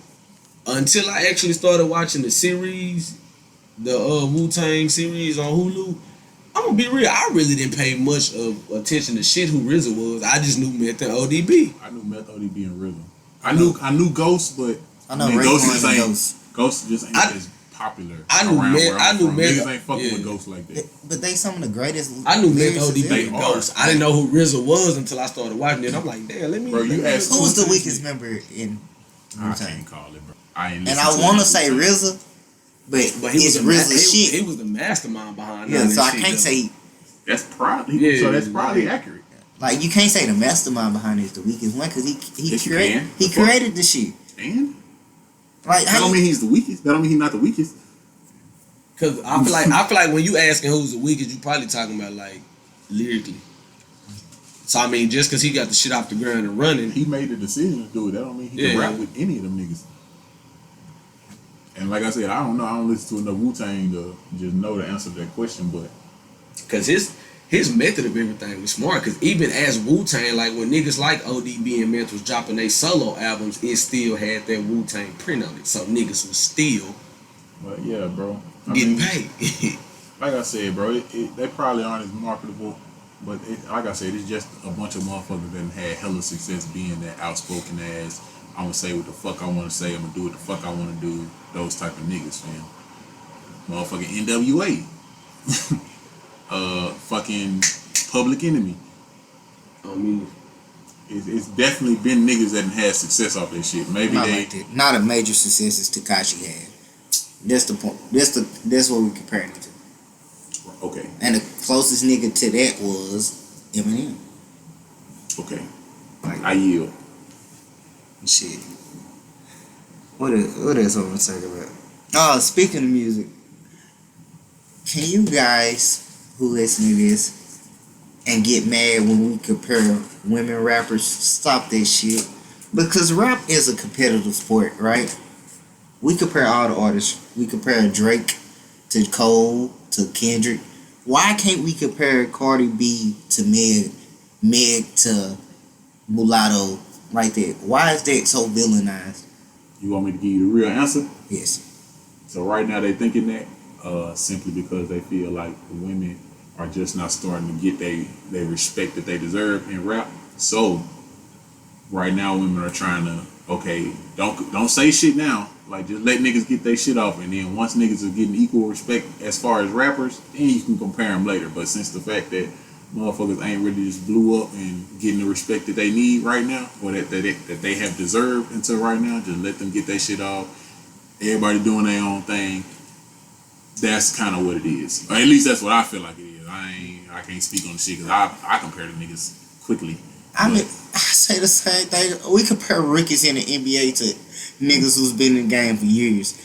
Speaker 2: Until I actually started watching the series, the Wu-Tang series on Hulu, I'm gonna be real. I really didn't pay much of attention to shit who RZA was. I just knew meth and ODB.
Speaker 1: I knew Meth, ODB, and Rhythm. I knew Ghost, but
Speaker 4: I know
Speaker 1: Ghost
Speaker 4: Raekwon
Speaker 1: just
Speaker 4: and
Speaker 1: ain't
Speaker 4: Ghost.
Speaker 1: Ghost just ain't as popular.
Speaker 2: I knew
Speaker 1: around
Speaker 2: Meth-
Speaker 1: where I'm
Speaker 2: I knew
Speaker 1: from.
Speaker 2: Meth-
Speaker 1: Niggas ain't fucking
Speaker 2: yeah.
Speaker 1: with Ghost like that.
Speaker 4: But they some of the greatest.
Speaker 2: I knew meth,
Speaker 4: lyricists
Speaker 2: ODB,
Speaker 4: ever.
Speaker 2: and Ghost. I didn't know who RZA was until I started watching it. I'm like, damn, let me.
Speaker 1: Bro, you
Speaker 2: let me
Speaker 1: asked
Speaker 2: look
Speaker 4: Who was
Speaker 2: into
Speaker 4: the
Speaker 2: this
Speaker 4: weakest
Speaker 2: shit.
Speaker 4: member in
Speaker 1: I
Speaker 4: Wu-Tang?
Speaker 1: can't call it, bro. I ain't
Speaker 4: And
Speaker 1: listen
Speaker 4: I want to
Speaker 1: that
Speaker 4: say
Speaker 1: Wu-Tang.
Speaker 4: RZA, but
Speaker 2: But he
Speaker 4: it's
Speaker 2: was
Speaker 4: RZA shit.
Speaker 2: He was the mastermind behind
Speaker 4: Yeah,
Speaker 2: that
Speaker 4: so I
Speaker 2: shit,
Speaker 4: can't
Speaker 2: though.
Speaker 4: say
Speaker 1: That's probably
Speaker 2: Yeah,
Speaker 1: so. That's probably
Speaker 2: like-
Speaker 1: accurate.
Speaker 4: like you can't say the mastermind behind it is the weakest one because he
Speaker 1: Yes, you
Speaker 4: created
Speaker 1: can.
Speaker 4: he
Speaker 1: The fuck?
Speaker 4: created the shit.
Speaker 1: And
Speaker 4: Like
Speaker 1: that
Speaker 4: how
Speaker 1: don't
Speaker 4: you,
Speaker 1: mean he's the weakest. That don't mean he's not the weakest.
Speaker 2: Cause I feel like when you asking who's the weakest, you probably talking about like lyrically. So I mean, just cause he got the shit off the ground and running,
Speaker 1: He made the decision to do it. That don't mean he can
Speaker 2: Yeah.
Speaker 1: rap with any of them niggas. And like I said, I don't know. I don't listen to enough Wu-Tang to just know the answer to that question. But
Speaker 2: cause his method of everything was smart. Cause even as Wu-Tang, like when niggas like ODB and Meth was dropping their solo albums, it still had that Wu-Tang print on it. So niggas was still
Speaker 1: yeah, bro. I
Speaker 2: getting
Speaker 1: mean,
Speaker 2: paid.
Speaker 1: like I said, bro, they probably aren't as marketable. But like I said, it's just a bunch of motherfuckers that had hella success being that outspoken ass. I'm gonna say what the fuck I want to say. I'm gonna do what the fuck I want to do. Those type of niggas, fam. Motherfucking NWA. Fucking Public Enemy.
Speaker 2: I mean,
Speaker 1: It's definitely been niggas that had success off that shit. Maybe
Speaker 4: not
Speaker 1: they.
Speaker 4: like that. Not a major success as Tekashi had. That's the point. That's what we comparing it to.
Speaker 1: Okay.
Speaker 4: And the closest nigga to that was Eminem.
Speaker 1: Okay.
Speaker 4: Like
Speaker 1: I yield.
Speaker 4: shit. What else I want to talk about? Oh, speaking of music, can you guys who listen to this and get mad when we compare women rappers, stop that shit? Because rap is a competitive sport, right? We compare all the artists. We compare Drake to Cole to Kendrick. Why can't we compare Cardi B to Meg to Mulatto like that? Why is that so villainized?
Speaker 1: You want me to give you the real answer?
Speaker 4: Yes.
Speaker 1: So right now they thinking that simply because they feel like the women are just not starting to get they respect that they deserve in rap. So right now women are trying to don't say shit now. Like just let niggas get their shit off, and then once niggas are getting equal respect as far as rappers, then you can compare them later. But since the fact that motherfuckers ain't really just blew up and getting the respect that they need right now, or that they have deserved until right now, just let them get their shit off. Everybody doing their own thing. That's kind of what it is, or at least that's what I feel like it is. I can't speak on the shit because I compare the niggas quickly.
Speaker 4: I mean, I say the same thing. We compare rookies in the NBA to niggas who's been in the game for years.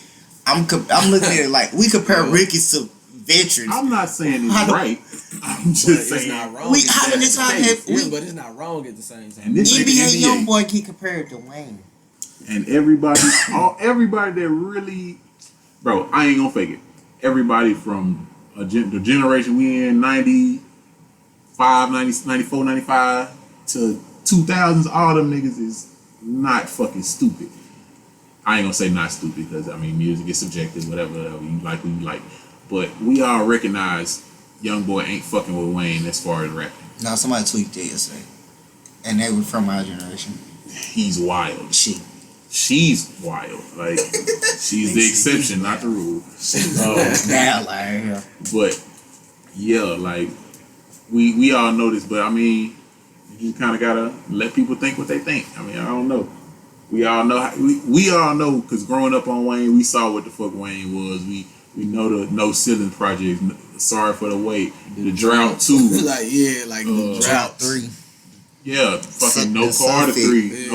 Speaker 4: I'm looking at it like we compare rookies to veterans.
Speaker 1: I'm not saying it's
Speaker 4: How do-
Speaker 1: right. I'm
Speaker 2: but
Speaker 1: just
Speaker 2: it's
Speaker 1: saying
Speaker 2: not wrong.
Speaker 4: We
Speaker 2: at
Speaker 4: how
Speaker 2: the
Speaker 4: many
Speaker 2: same
Speaker 4: times
Speaker 2: time.
Speaker 4: have we
Speaker 2: But it's not wrong at the same time.
Speaker 1: And this ain't the
Speaker 4: NBA young
Speaker 1: NBA.
Speaker 4: boy get compared to Wayne?
Speaker 1: And everybody that really, bro, I ain't gonna fake it. Everybody from the generation we in, 95, 90, 94, 95 to 2000s, all them niggas is not fucking stupid. I ain't gonna say not stupid because, I mean, music is subjective, whatever you like, who you like. But we all recognize young boy ain't fucking with Wayne as far as rapping.
Speaker 4: No, somebody tweeted that yesterday, and they were from our generation.
Speaker 1: He's wild.
Speaker 4: She's
Speaker 1: wild. Like, she's the exception, not the rule.
Speaker 4: bad like yeah.
Speaker 1: But yeah, like we all know this, but I mean, you kind of gotta let people think what they think. I mean, I don't know. We all know we all know because growing up on Wayne, we saw what the fuck Wayne was. We We know the No Ceiling Project. Sorry for the wait. The Drought 2.
Speaker 2: like the drought
Speaker 4: 3.
Speaker 1: Yeah, fucking
Speaker 4: The
Speaker 1: No Carter
Speaker 4: Sunfit.
Speaker 1: 3.
Speaker 2: Yeah.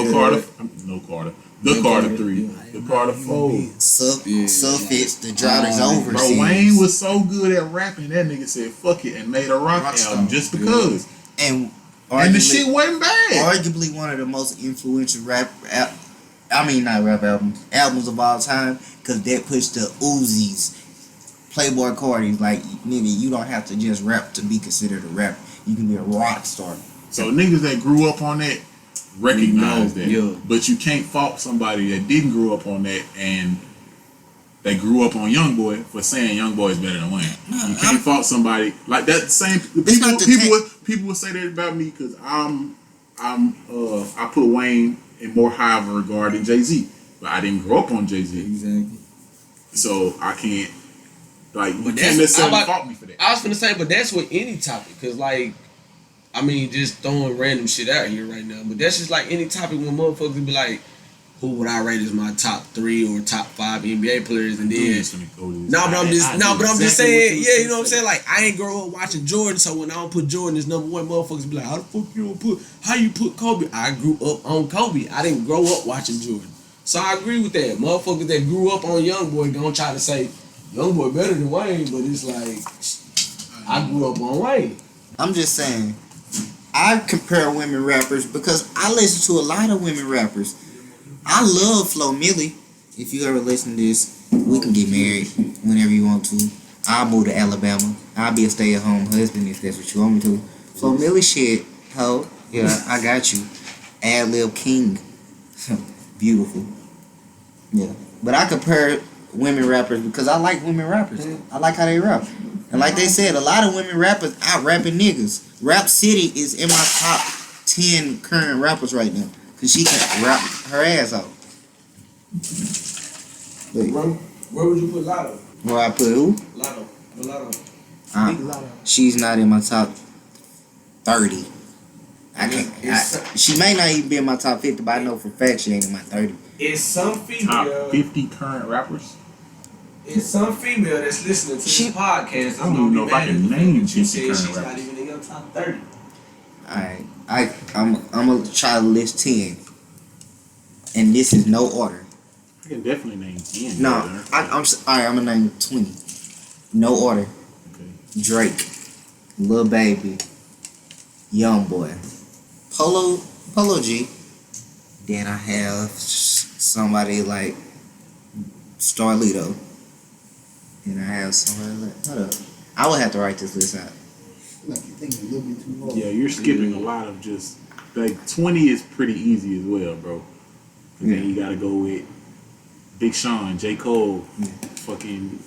Speaker 1: No Carter. The Carter 3.
Speaker 2: Yeah.
Speaker 1: The Carter 4.
Speaker 4: Suffix, the drought is over.
Speaker 1: Bro,
Speaker 4: series.
Speaker 1: Wayne was so good at rapping, that nigga said fuck it and made a rock album just because.
Speaker 4: And
Speaker 1: And the shit wasn't bad.
Speaker 4: arguably one of the most influential not rap albums of all time, because that pushed the Uzis, Playboy Cardi's, like, nigga, you don't have to just rap to be considered a rapper. You can be a rock star.
Speaker 1: So niggas that grew up on that recognize that.
Speaker 2: Yeah.
Speaker 1: But you can't fault somebody that didn't grow up on that and they grew up on YoungBoy for saying YoungBoy is better than Wayne. You can't fault somebody like that. Same people will say that about me because I put Wayne in more high of a regard than Jay-Z, but I didn't grow up on Jay-Z,
Speaker 2: Exactly.
Speaker 1: so I can't like. You
Speaker 2: But
Speaker 1: can't necessarily fault me for that.
Speaker 2: I was finna say, but that's with any topic, cause like, I mean, just throwing random shit out here right now. But that's just like any topic when motherfuckers be like, who would I rate as my top 3 or top 5 NBA players, and then but I'm just saying, yeah, you know what I'm saying? Like, I ain't grow up watching Jordan, so when I don't put Jordan as number 1, motherfuckers be like, how the fuck how you put Kobe? I grew up on Kobe. I didn't grow up watching Jordan. So I agree with that. Motherfuckers that grew up on YoungBoy gonna try to say YoungBoy better than Wayne, but it's like, I grew up on Wayne.
Speaker 4: I'm just saying, I compare women rappers because I listen to a lot of women rappers. I love Flo Milli. If you ever listen to this, we can get married whenever you want to. I'll move to Alabama. I'll be a stay-at-home husband if that's what you want me to. Flo Milli shit, ho. Yeah, I got you. Ad-lib king. Beautiful. Yeah. But I compare women rappers because I like women rappers. I like how they rap. And like they said, a lot of women rappers out rapping niggas. Rap City is in my top 10 current rappers right now. Because she can rap her ass off.
Speaker 2: Where would you put Lotto?
Speaker 4: Where I put who?
Speaker 2: Lotto.
Speaker 4: She's not in my top 30. I can't. She may not even be in my top 50, but I know for a fact she ain't in my 30.
Speaker 2: It's some female.
Speaker 1: Top 50 current rappers.
Speaker 2: It's some female that's listening to this podcast.
Speaker 1: I don't even know if I can name 50
Speaker 2: said
Speaker 1: current
Speaker 2: she's
Speaker 1: rappers.
Speaker 2: not even in your top 30.
Speaker 4: Alright. I'm gonna try to list 10. And this is no order.
Speaker 1: I can definitely name 10.
Speaker 4: No, alright, I'm gonna name 20. No order.
Speaker 1: Okay.
Speaker 4: Drake, Lil Baby, YoungBoy, Polo G. Then I have somebody like Starlito. And I have somebody like, hold up. I would have to write this list out.
Speaker 3: Like you think a little bit too low.
Speaker 1: Yeah, you're skipping a lot of just like 20 is pretty easy as well, bro. And then you gotta go with Big Sean, J. Cole, fucking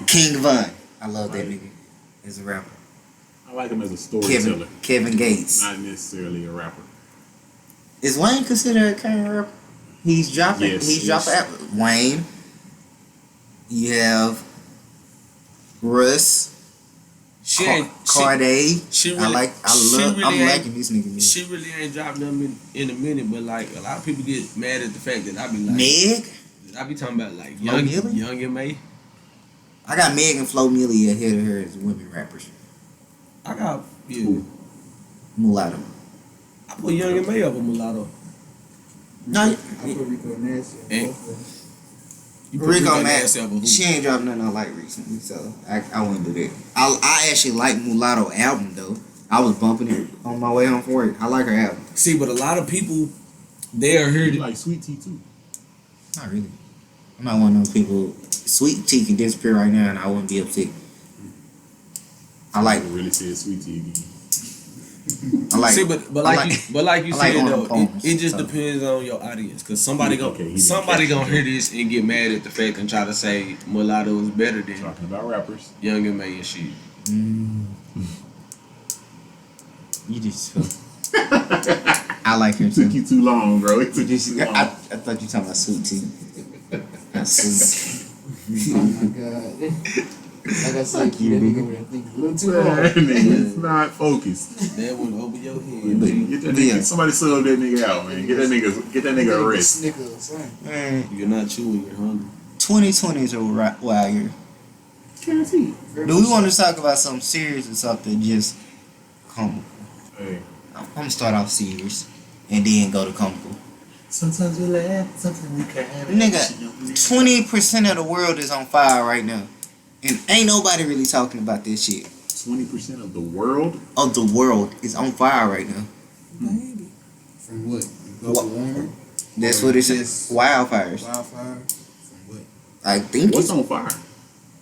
Speaker 4: King Von. I love that nigga as a rapper.
Speaker 1: I like him as a storyteller.
Speaker 4: Kevin Gates.
Speaker 1: Not necessarily a rapper.
Speaker 4: Is Wayne considered a current rapper? He's dropping.
Speaker 1: Yes,
Speaker 4: dropping. Wayne. You have Russ. Carday. I'm liking this nigga.
Speaker 2: She really ain't dropped them in a minute, but like a lot of people get mad at the fact that I be like
Speaker 4: Meg.
Speaker 2: I be talking about like
Speaker 4: Flo Milli?
Speaker 2: Young and May.
Speaker 4: I got Meg and Flo Milli ahead of her as women rappers.
Speaker 2: I got
Speaker 4: Mulatto.
Speaker 2: I put Young and May over Mulatto.
Speaker 4: No,
Speaker 3: I put Rico Nasty.
Speaker 2: You put
Speaker 4: Rico
Speaker 2: Nasty over who?
Speaker 4: She ain't dropped nothing I like recently, so I wouldn't do that. I actually like Mulatto album though. I was bumping it on my way home from work. I like her album.
Speaker 2: See, but a lot of people they are here
Speaker 1: You
Speaker 2: to
Speaker 1: like Sweet Tea too.
Speaker 4: Not really. I'm not one of those people. Sweet Tea can disappear right now and I wouldn't be upset. I like
Speaker 1: I really said Sweet Tea again.
Speaker 4: I like.
Speaker 2: see, but like you
Speaker 4: I like
Speaker 2: said
Speaker 4: on
Speaker 2: though,
Speaker 4: the phones,
Speaker 2: it just
Speaker 4: so.
Speaker 2: depends on your audience. Cause somebody gonna
Speaker 1: Okay,
Speaker 2: hear this and get mad at the fact and try to say Mulatto is better than
Speaker 1: Talking about rappers.
Speaker 2: Young and May and shit.
Speaker 4: You just. I like her
Speaker 1: It took
Speaker 4: too.
Speaker 1: you too long, bro. It took you too long.
Speaker 4: I thought you were talking about Sweet Tea. Not sweet.
Speaker 3: Oh my god. Like I said, keep that nigga over there thinking a little too
Speaker 1: Man,
Speaker 3: hard.
Speaker 1: that nigga's not focused.
Speaker 2: That went over your head.
Speaker 1: Get that nigga, somebody sub that nigga out, man. Get that nigga a rest.
Speaker 3: Snicker or something.
Speaker 4: Man,
Speaker 2: You're not chewing, you're hungry.
Speaker 4: 2020 is a wild year.
Speaker 1: Can't see.
Speaker 4: Do we want to talk about something serious or something just comical?
Speaker 1: Hey.
Speaker 4: I'm gonna start off serious and then go to comical.
Speaker 1: Sometimes we laugh, sometimes we cry.
Speaker 4: Nigga, 20% of the world is on fire right now. And ain't nobody really talking about this shit.
Speaker 1: 20% of the world?
Speaker 4: Of the world is on fire right now.
Speaker 3: Maybe. From what? Global warming?
Speaker 4: That's
Speaker 3: Or
Speaker 4: what it says.
Speaker 3: just
Speaker 4: Wildfires.
Speaker 3: Wildfire? From what?
Speaker 4: I think
Speaker 1: What's
Speaker 4: it's
Speaker 1: on fire?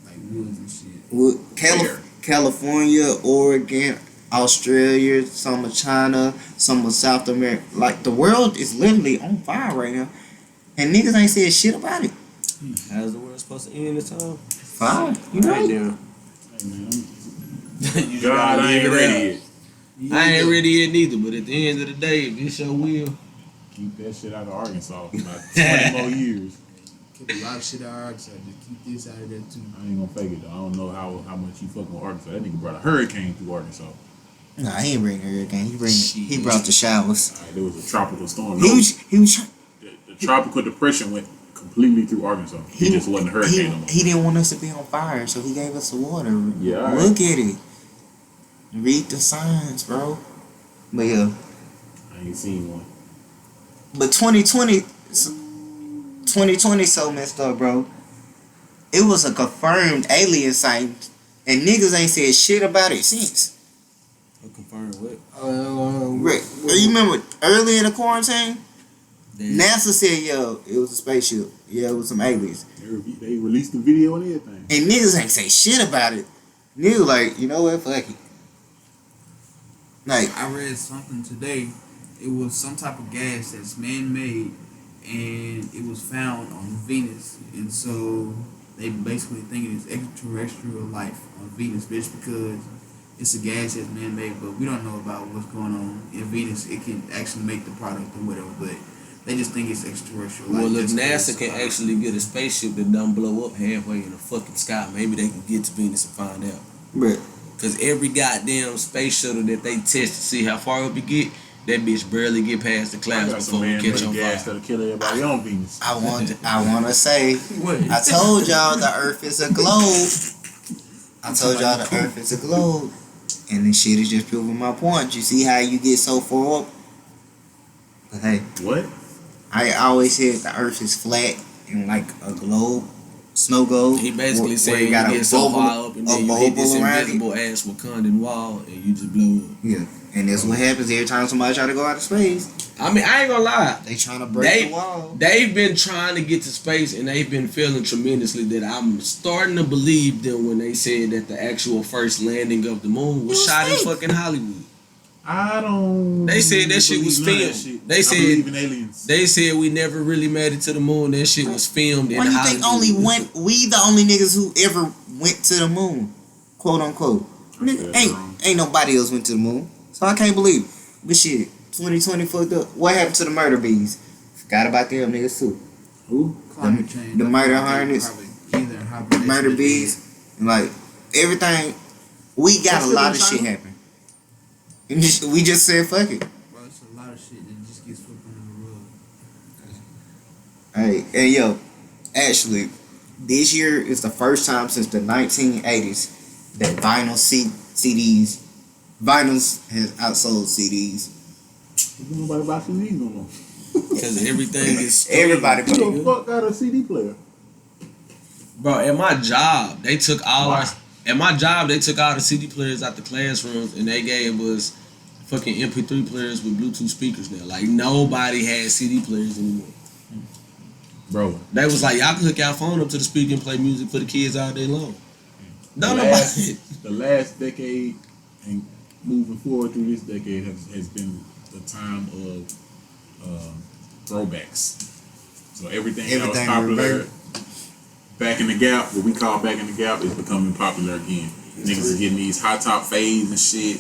Speaker 3: Like woods and shit.
Speaker 1: Where?
Speaker 4: California, Oregon, Australia, some of China, some of South America. Like, the world is literally on fire right now. And niggas ain't said shit about it.
Speaker 2: How's the world supposed to end this time?
Speaker 4: Fine. You right.
Speaker 1: Hey, man, God, I ain't ready yet.
Speaker 2: I ain't ready yet neither, but at the end of the day, if it's your will,
Speaker 1: Keep that shit out of Arkansas for about 20 more years.
Speaker 3: Keep a lot of shit out of Arkansas. Just keep this out of there too.
Speaker 1: I ain't gonna fake it though. I don't know how much you fucking with Arkansas. That nigga brought a hurricane through Arkansas.
Speaker 4: Nah, he ain't bring the hurricane. He brought the showers.
Speaker 1: Alright, there was a tropical storm.
Speaker 4: He was
Speaker 1: The tropical depression went completely through Arkansas. It just wasn't a hurricane no more.
Speaker 4: He didn't want us to be on fire, so he gave us the water.
Speaker 1: Yeah, all right.
Speaker 4: Look at it. Read the signs, bro. But yeah.
Speaker 1: I ain't seen one.
Speaker 4: But 2020 so messed up, bro. It was a confirmed alien sighting, and niggas ain't said shit about it since.
Speaker 2: confirm what?
Speaker 4: Rick, you remember early in the quarantine?
Speaker 2: Damn.
Speaker 4: NASA said, yo, it was a spaceship. Yeah, it was some aliens.
Speaker 1: They released the video and everything.
Speaker 4: And niggas ain't say shit about it. Niggas like, you know what, fuck it. Like,
Speaker 3: I read something today. It was some type of gas that's man-made, and it was found on Venus. And so they basically think it's extraterrestrial life on Venus, bitch, because it's a gas that's man-made, but we don't know about what's going on in Venus. It can actually make the product or whatever, but they just think it's extraterrestrial life.
Speaker 2: Well, if
Speaker 3: just
Speaker 2: NASA can
Speaker 3: because,
Speaker 2: actually get a spaceship that don't blow up halfway in the fucking sky, maybe they can get to Venus and find out.
Speaker 4: bruh.
Speaker 2: Because every goddamn space shuttle that they test to see how far up it get, that bitch barely get past the
Speaker 1: I
Speaker 2: clouds
Speaker 1: got some
Speaker 2: before we
Speaker 1: man
Speaker 2: catch
Speaker 1: made
Speaker 2: on
Speaker 1: gas
Speaker 2: fire.
Speaker 1: that'll kill everybody on Venus.
Speaker 4: I want to say,
Speaker 3: what?
Speaker 4: I told y'all the Earth is a globe. I told y'all the Earth is a globe. And this shit is just proving my point. You see how you get so far up? But hey,
Speaker 1: What?
Speaker 4: I always said the Earth is flat and like a globe, snow globe.
Speaker 2: He basically
Speaker 4: where
Speaker 2: said
Speaker 4: you
Speaker 2: you
Speaker 4: got
Speaker 2: get
Speaker 4: a
Speaker 2: so
Speaker 4: bubble,
Speaker 2: high up and then you hit this
Speaker 4: around it.
Speaker 2: invisible ass Wakandan wall and you just blow up.
Speaker 4: Yeah, and that's what happens every time somebody try to go out of space.
Speaker 2: I mean, I ain't gonna lie.
Speaker 4: They trying to break the wall.
Speaker 2: They've been trying to get to space and they've been failing tremendously. That I'm starting to believe them when they said that the actual first landing of the moon was shot in fucking Hollywood.
Speaker 1: I don't.
Speaker 2: They said that shit was
Speaker 1: believe none of
Speaker 2: filmed.
Speaker 1: that shit.
Speaker 2: They
Speaker 1: I
Speaker 2: said-
Speaker 1: believe in aliens.
Speaker 2: They said we never really made it to the moon. That shit was filmed in
Speaker 4: Why you
Speaker 2: Hollywood.
Speaker 4: think we the only niggas who ever went to the moon, quote unquote? Nigga,
Speaker 1: that's wrong.
Speaker 4: ain't nobody else went to the moon, so I can't believe it. But shit, 2020 fucked up. What happened to the murder bees? Forgot about them niggas too.
Speaker 1: Who?
Speaker 3: Climate change.
Speaker 4: the murder
Speaker 3: Probably
Speaker 4: hornets,
Speaker 3: either hibernation
Speaker 4: murder
Speaker 3: or
Speaker 4: bees, and like everything. We got
Speaker 1: That's
Speaker 4: a
Speaker 1: still
Speaker 4: lot
Speaker 1: in
Speaker 4: of shit
Speaker 1: China?
Speaker 4: happen. And we just said fuck it.
Speaker 3: Bro, it's a lot of shit that just gets swept under the rug.
Speaker 4: Hey, and yo, actually, this year is the first time since the 1980s that vinyls has outsold CDs.
Speaker 1: Nobody buy CDs no more.
Speaker 2: Because everything is
Speaker 4: Everybody
Speaker 1: Who
Speaker 4: fucking
Speaker 1: the fuck got a CD player?
Speaker 2: Bro, at my job, they took all
Speaker 1: Why?
Speaker 2: our. At my job, they took all the CD players out the classrooms and they gave us fucking MP3 players with Bluetooth speakers now. Like nobody had CD players anymore.
Speaker 1: Bro,
Speaker 2: They was like, y'all can hook y'all phone up to the speaker and play music for the kids all day long. No,
Speaker 1: the
Speaker 2: nobody.
Speaker 1: the last decade and moving forward through this decade has been the time of throwbacks. So everything that was
Speaker 4: Everything
Speaker 1: popular
Speaker 4: reverted.
Speaker 1: back in the gap, what we call back in the gap, is becoming popular again. Niggas is getting these high top fades and shit.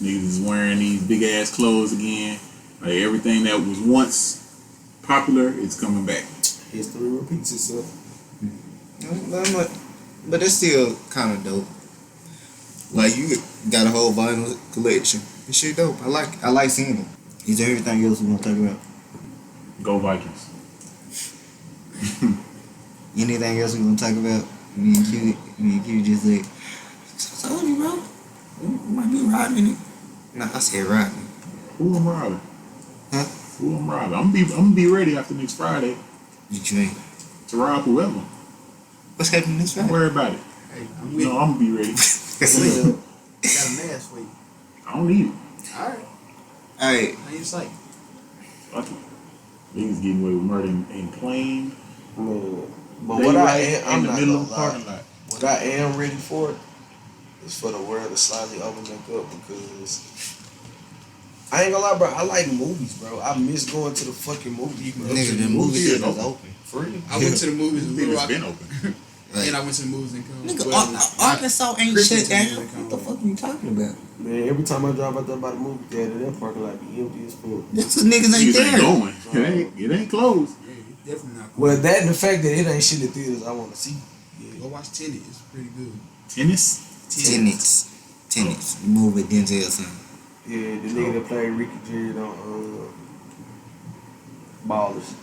Speaker 1: Niggas is wearing these big ass clothes again. Like everything that was once popular is coming back.
Speaker 2: History repeats itself.
Speaker 4: But it's still kind of dope. Like you got a whole vinyl collection. This shit dope. I like seeing it. Is there anything else we want to talk about?
Speaker 1: Go Vikings.
Speaker 4: Anything else we want to talk about? Me and Q just like, I told you, bro. You might be robbing it. Nah, I said robbing.
Speaker 1: Who I'm robbing?
Speaker 4: Huh?
Speaker 1: Who I'm robbing? I'm gonna be ready after next Friday
Speaker 4: You drink.
Speaker 1: to rob whoever.
Speaker 4: What's happening this
Speaker 1: Don't
Speaker 4: Friday?
Speaker 1: worry about it.
Speaker 3: Hey, I'm with
Speaker 1: You
Speaker 3: you.
Speaker 1: know I'm gonna be ready.
Speaker 3: Got a mask for you.
Speaker 1: I don't need it.
Speaker 3: Alright.
Speaker 4: Alright.
Speaker 3: How you sight?
Speaker 1: Fuck it. Niggas getting away with murder in plain
Speaker 2: Man. But
Speaker 1: daylight
Speaker 2: what I am, I'm
Speaker 1: in the
Speaker 2: not
Speaker 1: middle
Speaker 2: gonna
Speaker 1: of the
Speaker 2: lie.
Speaker 1: parking lot.
Speaker 2: What I am ready for is for the world to slightly open back up because I ain't gonna lie, bro. I like movies, bro. I miss going to the fucking movie. You can go to
Speaker 4: Nigga,
Speaker 2: the
Speaker 4: the
Speaker 2: movie
Speaker 4: movie
Speaker 1: theater's
Speaker 4: theater's
Speaker 1: open.
Speaker 4: open.
Speaker 2: for real.
Speaker 3: I went to the movies in Little
Speaker 1: It's
Speaker 3: Rock.
Speaker 1: been open.
Speaker 4: Right.
Speaker 3: And I went to the movies in Cone.
Speaker 4: Nigga,
Speaker 3: Well,
Speaker 4: Arkansas ain't
Speaker 3: Christmas
Speaker 4: shut down.
Speaker 3: time,
Speaker 4: What the fuck are you talking about?
Speaker 2: Man, every time I drive out there by the movie theater, that parking lot be empty as fuck.
Speaker 4: That's what niggas ain't
Speaker 1: Niggas ain't
Speaker 4: there.
Speaker 1: going. It ain't closed.
Speaker 3: Yeah, it's definitely not cool.
Speaker 2: Well, that and the fact that it ain't shit in theaters I want to see. Yeah.
Speaker 3: Go watch Tenet. It's pretty good.
Speaker 1: Tennis?
Speaker 4: Tenants. You move with Denzel son.
Speaker 2: Yeah, the nigga that played Ricky Jared on Ballers.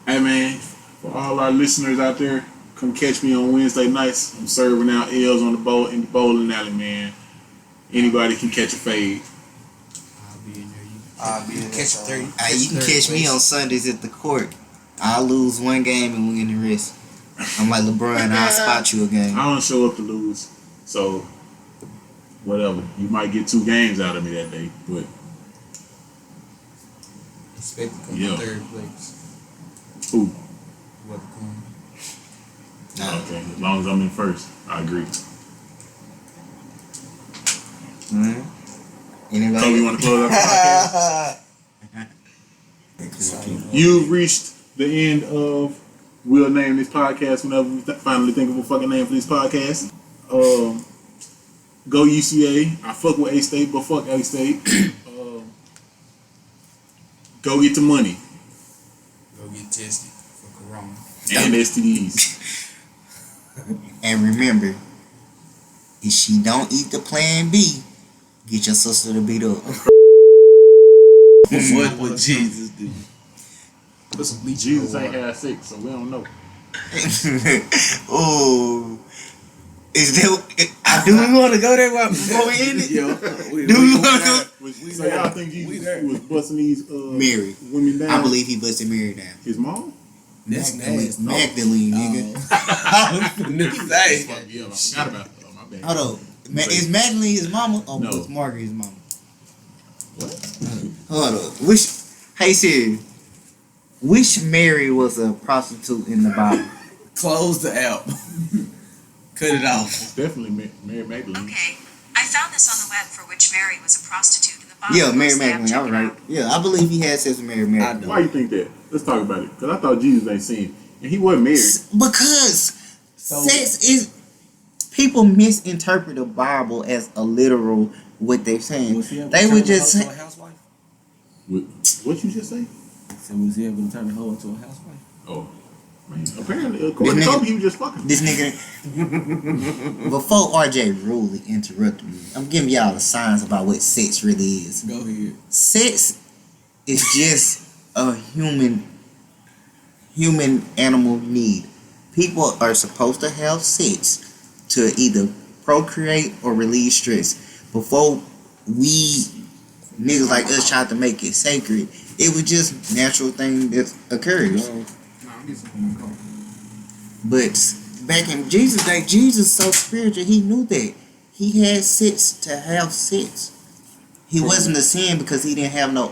Speaker 1: Hey man, for all our listeners out there, come catch me on Wednesday nights. I'm serving out L's on the bowl in the bowling alley, man. Anybody can catch a fade.
Speaker 3: I'll be in there.
Speaker 2: I'll be in
Speaker 3: Catch a 30.
Speaker 4: You can catch me on Sundays at the court. I'll lose one game and win the rest. I'm like LeBron, I'll spot you a game.
Speaker 1: I don't show up to lose, so whatever. You might get 2 games out of me that day, but
Speaker 3: Expect to come
Speaker 1: Yeah.
Speaker 3: in third place.
Speaker 1: ooh,
Speaker 3: What the coin?
Speaker 4: Nah.
Speaker 1: okay. As long as I'm in first, I agree.
Speaker 4: Mm-hmm. Anybody?
Speaker 1: So you want to close out the podcast? You've reached the end of. We'll name this podcast whenever we finally think of a fucking name for this podcast. Go UCA. I fuck with A-State, but fuck A-State. Go get the money
Speaker 3: Go get tested for Corona.
Speaker 1: and STDs.
Speaker 4: And remember, if she don't eat the plan B, get your sister to beat up.
Speaker 2: What would Jesus do?
Speaker 3: Put some bleach
Speaker 1: Jesus
Speaker 3: in the
Speaker 1: ain't
Speaker 3: water.
Speaker 1: had sex, so we don't know.
Speaker 4: Oh, is that? Do we want to go there before we end it?
Speaker 2: Yo,
Speaker 4: Do we want to go?
Speaker 1: So y'all think Jesus was busting these
Speaker 4: Mary.
Speaker 1: women down?
Speaker 4: I believe he busted Mary down.
Speaker 1: His mom?
Speaker 2: That's nasty.
Speaker 4: Magdalene, nigga.
Speaker 2: I was finna say.
Speaker 1: Fuck, yeah, I forgot about that. Oh, my bad.
Speaker 4: Hold on. Is Magdalene his mama or
Speaker 1: No.
Speaker 4: was Margaret his mama?
Speaker 1: What?
Speaker 4: Hold on. Hey Siri, which Mary was a prostitute in the Bible?
Speaker 2: Close the app. Cut it off.
Speaker 1: It's definitely Mary Magdalene.
Speaker 5: Okay, I found this on the web for which Mary was a prostitute in the Bible.
Speaker 4: Yeah, Mary
Speaker 5: Must have
Speaker 4: Magdalene. I was
Speaker 5: checked it
Speaker 4: right.
Speaker 5: out.
Speaker 4: Yeah, I believe he had sex with Mary
Speaker 2: I
Speaker 4: Magdalene.
Speaker 2: know.
Speaker 1: Why you think that? Let's talk about it. Because I thought Jesus ain't sin. And he wasn't married.
Speaker 4: Because
Speaker 2: So-
Speaker 4: sex is people misinterpret the Bible as a literal what they're saying.
Speaker 2: Was he ever
Speaker 4: They
Speaker 2: turn
Speaker 4: would
Speaker 2: a
Speaker 4: just
Speaker 2: hoe
Speaker 4: say,
Speaker 2: to a housewife?
Speaker 1: What you just say?
Speaker 2: So was he ever gonna turn a hoe into a housewife?
Speaker 1: Oh, man. Apparently, according to
Speaker 4: This nigga-
Speaker 1: Kobe, he was just fucking.
Speaker 4: this nigga. Before RJ rudely interrupted me, I'm giving y'all the signs about what sex really is.
Speaker 2: Go ahead.
Speaker 4: Sex is just a human animal need. People are supposed to have sex to either procreate or relieve stress. Before we niggas like us tried to make it sacred, it was just natural thing that occurs.
Speaker 3: Nah, I'm getting some coffee.
Speaker 4: But back in Jesus' day, Jesus so spiritual, he knew that. He had sex to have sex. He wasn't a sin because he didn't have no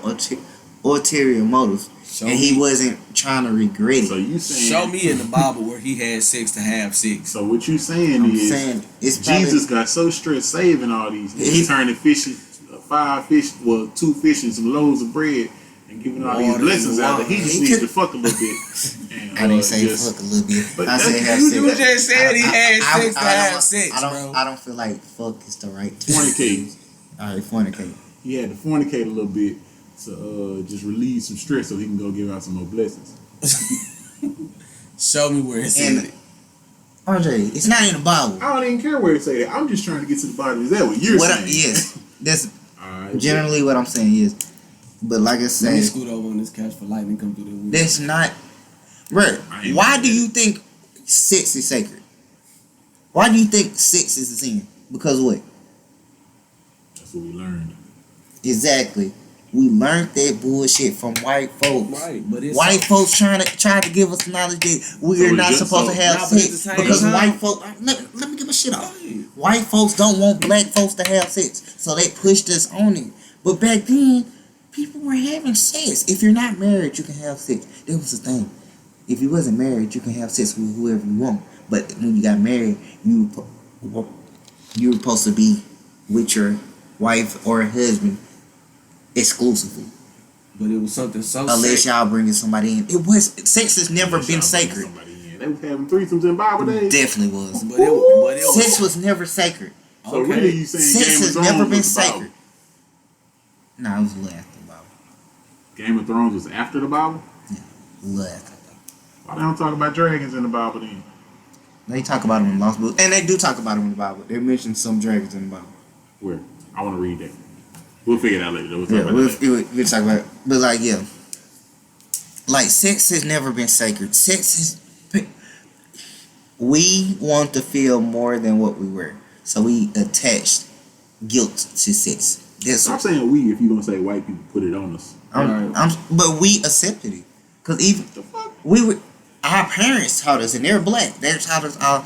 Speaker 4: ulterior motives. And he wasn't trying to regret
Speaker 1: So
Speaker 4: it.
Speaker 1: you saying?
Speaker 2: Show me in the Bible where he had sex to have sex.
Speaker 1: So what you saying
Speaker 4: I'm
Speaker 1: is
Speaker 4: saying it's
Speaker 1: Jesus got so stressed saving all these. He's turning fishing, 5 fish, 2 fish and some loaves of bread, and giving all these
Speaker 2: Water
Speaker 1: blessings
Speaker 2: and
Speaker 1: out. That
Speaker 2: wine.
Speaker 1: he just
Speaker 4: He
Speaker 1: needs
Speaker 4: could-
Speaker 1: to fuck a little bit. And,
Speaker 4: I didn't say
Speaker 1: just,
Speaker 4: fuck a little bit.
Speaker 1: But
Speaker 4: I
Speaker 1: that's-
Speaker 4: said have
Speaker 1: you
Speaker 4: sex.
Speaker 2: You just said he had sex to have
Speaker 4: don't-
Speaker 2: sex, bro.
Speaker 4: I don't feel like fuck is the right term.
Speaker 1: Fornicate.
Speaker 4: Alright, fornicate.
Speaker 1: He had to fornicate a little bit to just relieve some stress so he can go give out some more blessings.
Speaker 2: Show me where it's
Speaker 4: And
Speaker 2: in.
Speaker 4: RJ, it's not in the Bible.
Speaker 1: I don't even care where it say that. I'm just trying to get to the bottom. Is that what you're saying?
Speaker 4: Yes, that's
Speaker 1: Alright.
Speaker 4: generally what I'm saying is. But like I
Speaker 2: Let me
Speaker 4: said,
Speaker 2: scoot over on this couch for lightning come through the window.
Speaker 4: that's not. Bruh,
Speaker 1: I ain't
Speaker 4: why
Speaker 1: mad
Speaker 4: do
Speaker 1: at
Speaker 4: you think sex is sacred? Why do you think sex is a sin? Because what?
Speaker 1: That's what we learned.
Speaker 4: Exactly. We learned that bullshit from white folks.
Speaker 2: Right, but it's
Speaker 4: White folks trying to give us knowledge that we're
Speaker 1: So
Speaker 4: not supposed to have
Speaker 2: Nah, but at the
Speaker 4: sex
Speaker 2: same
Speaker 4: because
Speaker 2: time-
Speaker 4: white folks. Let me get my shit off.
Speaker 2: Right.
Speaker 4: White folks don't want black folks to have sex, so they pushed us on it. But back then, people were having sex. If you're not married, you can have sex. That was the thing. If you wasn't married, you can have sex with whoever you want. But when you got married, you were supposed to be with your wife or husband exclusively.
Speaker 2: But it was something so
Speaker 4: Unless y'all bringing somebody in. Sex has never
Speaker 1: Unless
Speaker 4: been
Speaker 1: y'all bring
Speaker 4: sacred.
Speaker 1: somebody in. They was having threesomes in Bible days.
Speaker 4: Definitely was.
Speaker 2: But it was
Speaker 4: Sex was never sacred.
Speaker 1: So
Speaker 2: okay.
Speaker 1: really, you saying
Speaker 4: Sex
Speaker 1: Game of
Speaker 4: has
Speaker 1: Thrones
Speaker 4: never been
Speaker 1: was the Bible?
Speaker 4: sacred. Nah, it was a little after the Bible.
Speaker 1: Game of Thrones was after the Bible.
Speaker 4: A little after.
Speaker 1: Why they don't talk about dragons in the Bible then?
Speaker 4: They talk about them in Lost Book. And they do talk about them in the Bible. They mention some dragons in the Bible.
Speaker 1: Where? I want to read that. We'll figure it out later. We'll talk
Speaker 4: Yeah,
Speaker 1: about
Speaker 4: we'll
Speaker 1: that.
Speaker 4: talk about it. But like, yeah. Like, sex has never been sacred. Sex is... We want to feel more than what we were. So we attached guilt to sex. That's
Speaker 1: Stop saying we if you're gonna say white people put it on us.
Speaker 4: but we accepted it. Because even...
Speaker 1: The fuck?
Speaker 4: We were... Our parents taught us, and they're black. They taught us all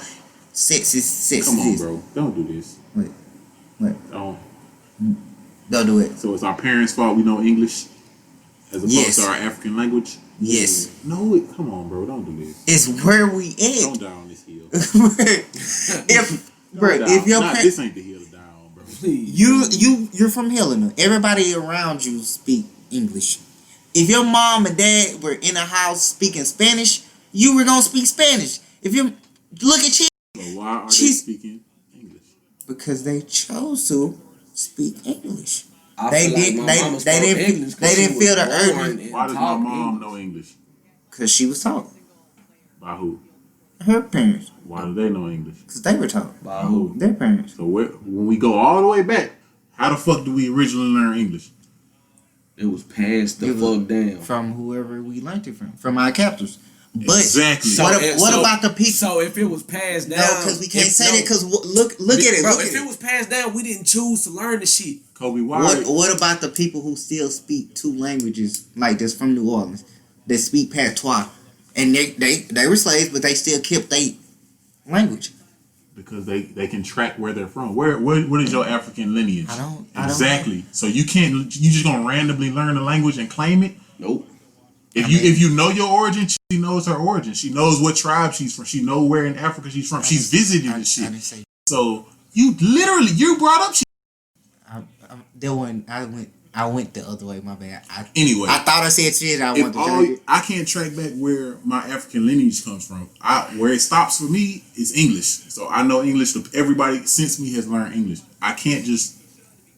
Speaker 4: sex is
Speaker 1: Come on,
Speaker 4: this.
Speaker 1: bro. Don't do this.
Speaker 4: What?
Speaker 1: Don't.
Speaker 4: Don't do it.
Speaker 1: So it's our parents' fault we know English as opposed
Speaker 4: Yes.
Speaker 1: to our African language?
Speaker 4: Yes.
Speaker 1: No, come on, bro. Don't do this.
Speaker 4: It's where we
Speaker 1: Don't
Speaker 4: at.
Speaker 1: die on this hill.
Speaker 4: if your parents...
Speaker 1: This ain't the hill to die on, bro.
Speaker 2: Please.
Speaker 4: You're from Helena. Everybody around you speak English. If your mom and dad were in a house speaking Spanish, you were gonna speak Spanish. If you look at you,
Speaker 1: So why are they
Speaker 4: She's-
Speaker 1: speaking English?
Speaker 4: because they chose to speak English.
Speaker 2: I
Speaker 4: They
Speaker 2: feel like
Speaker 4: did-
Speaker 2: my
Speaker 4: they-
Speaker 2: mama
Speaker 4: they
Speaker 2: spoke
Speaker 4: didn't-
Speaker 2: English 'cause
Speaker 4: they
Speaker 2: she
Speaker 4: didn't
Speaker 2: was
Speaker 4: feel the
Speaker 2: born
Speaker 4: urgent-
Speaker 2: and
Speaker 1: Why does my
Speaker 2: talked
Speaker 1: mom
Speaker 2: English.
Speaker 1: know English?
Speaker 4: Because she was taught.
Speaker 1: By who?
Speaker 4: Her parents.
Speaker 1: Why do they know English?
Speaker 4: Because they were taught.
Speaker 2: By who?
Speaker 4: Their parents.
Speaker 1: So when we go all the way back, how the fuck do we originally learn English?
Speaker 2: It was passed the
Speaker 4: It was-
Speaker 2: fuck down.
Speaker 4: From whoever we learned it from. From our captors. But
Speaker 1: Exactly.
Speaker 4: what about the people?
Speaker 2: So if it was passed down,
Speaker 4: No, because we can't say that. Because look at it.
Speaker 2: Bro,
Speaker 4: Look
Speaker 2: if
Speaker 4: at
Speaker 2: it
Speaker 4: it.
Speaker 2: was passed down, we didn't choose to learn the shit.
Speaker 1: Kobe, why?
Speaker 4: What about the people who still speak two languages, like that's from New Orleans, that speak patois, and they were slaves, but they still kept their language?
Speaker 1: Because they can track where they're from. What is your African lineage?
Speaker 4: I don't
Speaker 1: Exactly. So you just gonna randomly learn a language and claim it?
Speaker 2: Nope.
Speaker 1: If you know your origin, she knows her origin. She knows what tribe she's from. She knows where in Africa she's from. She's visited this shit.
Speaker 4: I didn't say.
Speaker 1: So you brought up shit.
Speaker 4: I went the other way. My bad.
Speaker 1: Anyway,
Speaker 4: I thought I said shit. I wanted to drink it.
Speaker 1: I can't track back where my African lineage comes from. Where it stops for me is English. So I know English. Everybody since me has learned English. I can't just.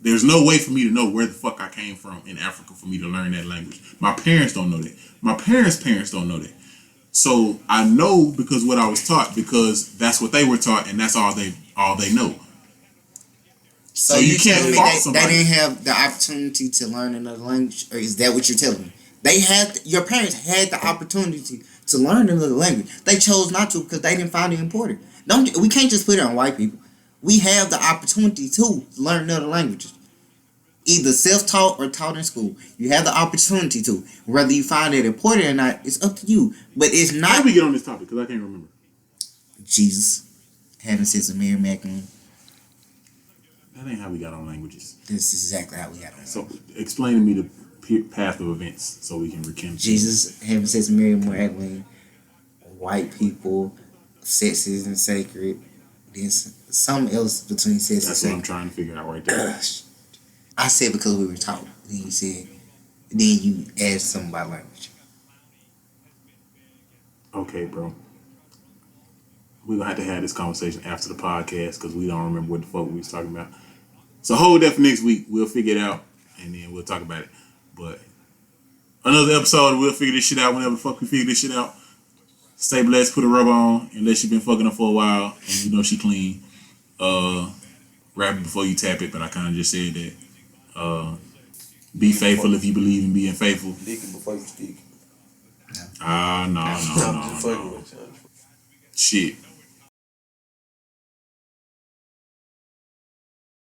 Speaker 1: There's no way for me to know where the fuck I came from in Africa for me to learn that language. My parents don't know that. My parents' parents don't know that. So I know because what I was taught, because that's what they were taught, and that's all they know. So you can't
Speaker 4: telling me
Speaker 1: fault
Speaker 4: they
Speaker 1: somebody.
Speaker 4: didn't have the opportunity to learn another language, or is that what you're telling me? Your parents had the opportunity to learn another language. They chose not to because they didn't find it important. We can't just put it on white people. We have the opportunity to learn other languages, either self-taught or taught in school. You have the opportunity to. Whether you find it important or not, it's up to you. But it's
Speaker 1: How
Speaker 4: not
Speaker 1: did we get on this topic? Because I can't remember.
Speaker 4: Jesus having sex with Mary Magdalene.
Speaker 1: That ain't how we got on languages.
Speaker 4: This is exactly how we got on.
Speaker 1: So explain to me the path of events so we can rekindle.
Speaker 4: Jesus having sex with Mary Magdalene. White people, sex isn't sacred. Then something else between sex
Speaker 1: That's
Speaker 4: and
Speaker 1: what I'm
Speaker 4: sacred.
Speaker 1: trying to figure out right there.
Speaker 4: I said because we were taught. Then you said. Then you asked something about language.
Speaker 1: Okay, bro. We're going to have to have this conversation after the podcast because we don't remember what the fuck we was talking about. So hold that for next week. We'll figure it out and then we'll talk about it. But another episode, we'll figure this shit out whenever the fuck we figure this shit out. Stay blessed, put a rubber on, unless you've been fucking her for a while and you know she clean. Wrap it before you tap it, but I kind of just said that. Be faithful if you believe in being faithful.
Speaker 2: Lick it before you stick.
Speaker 1: No. Shit.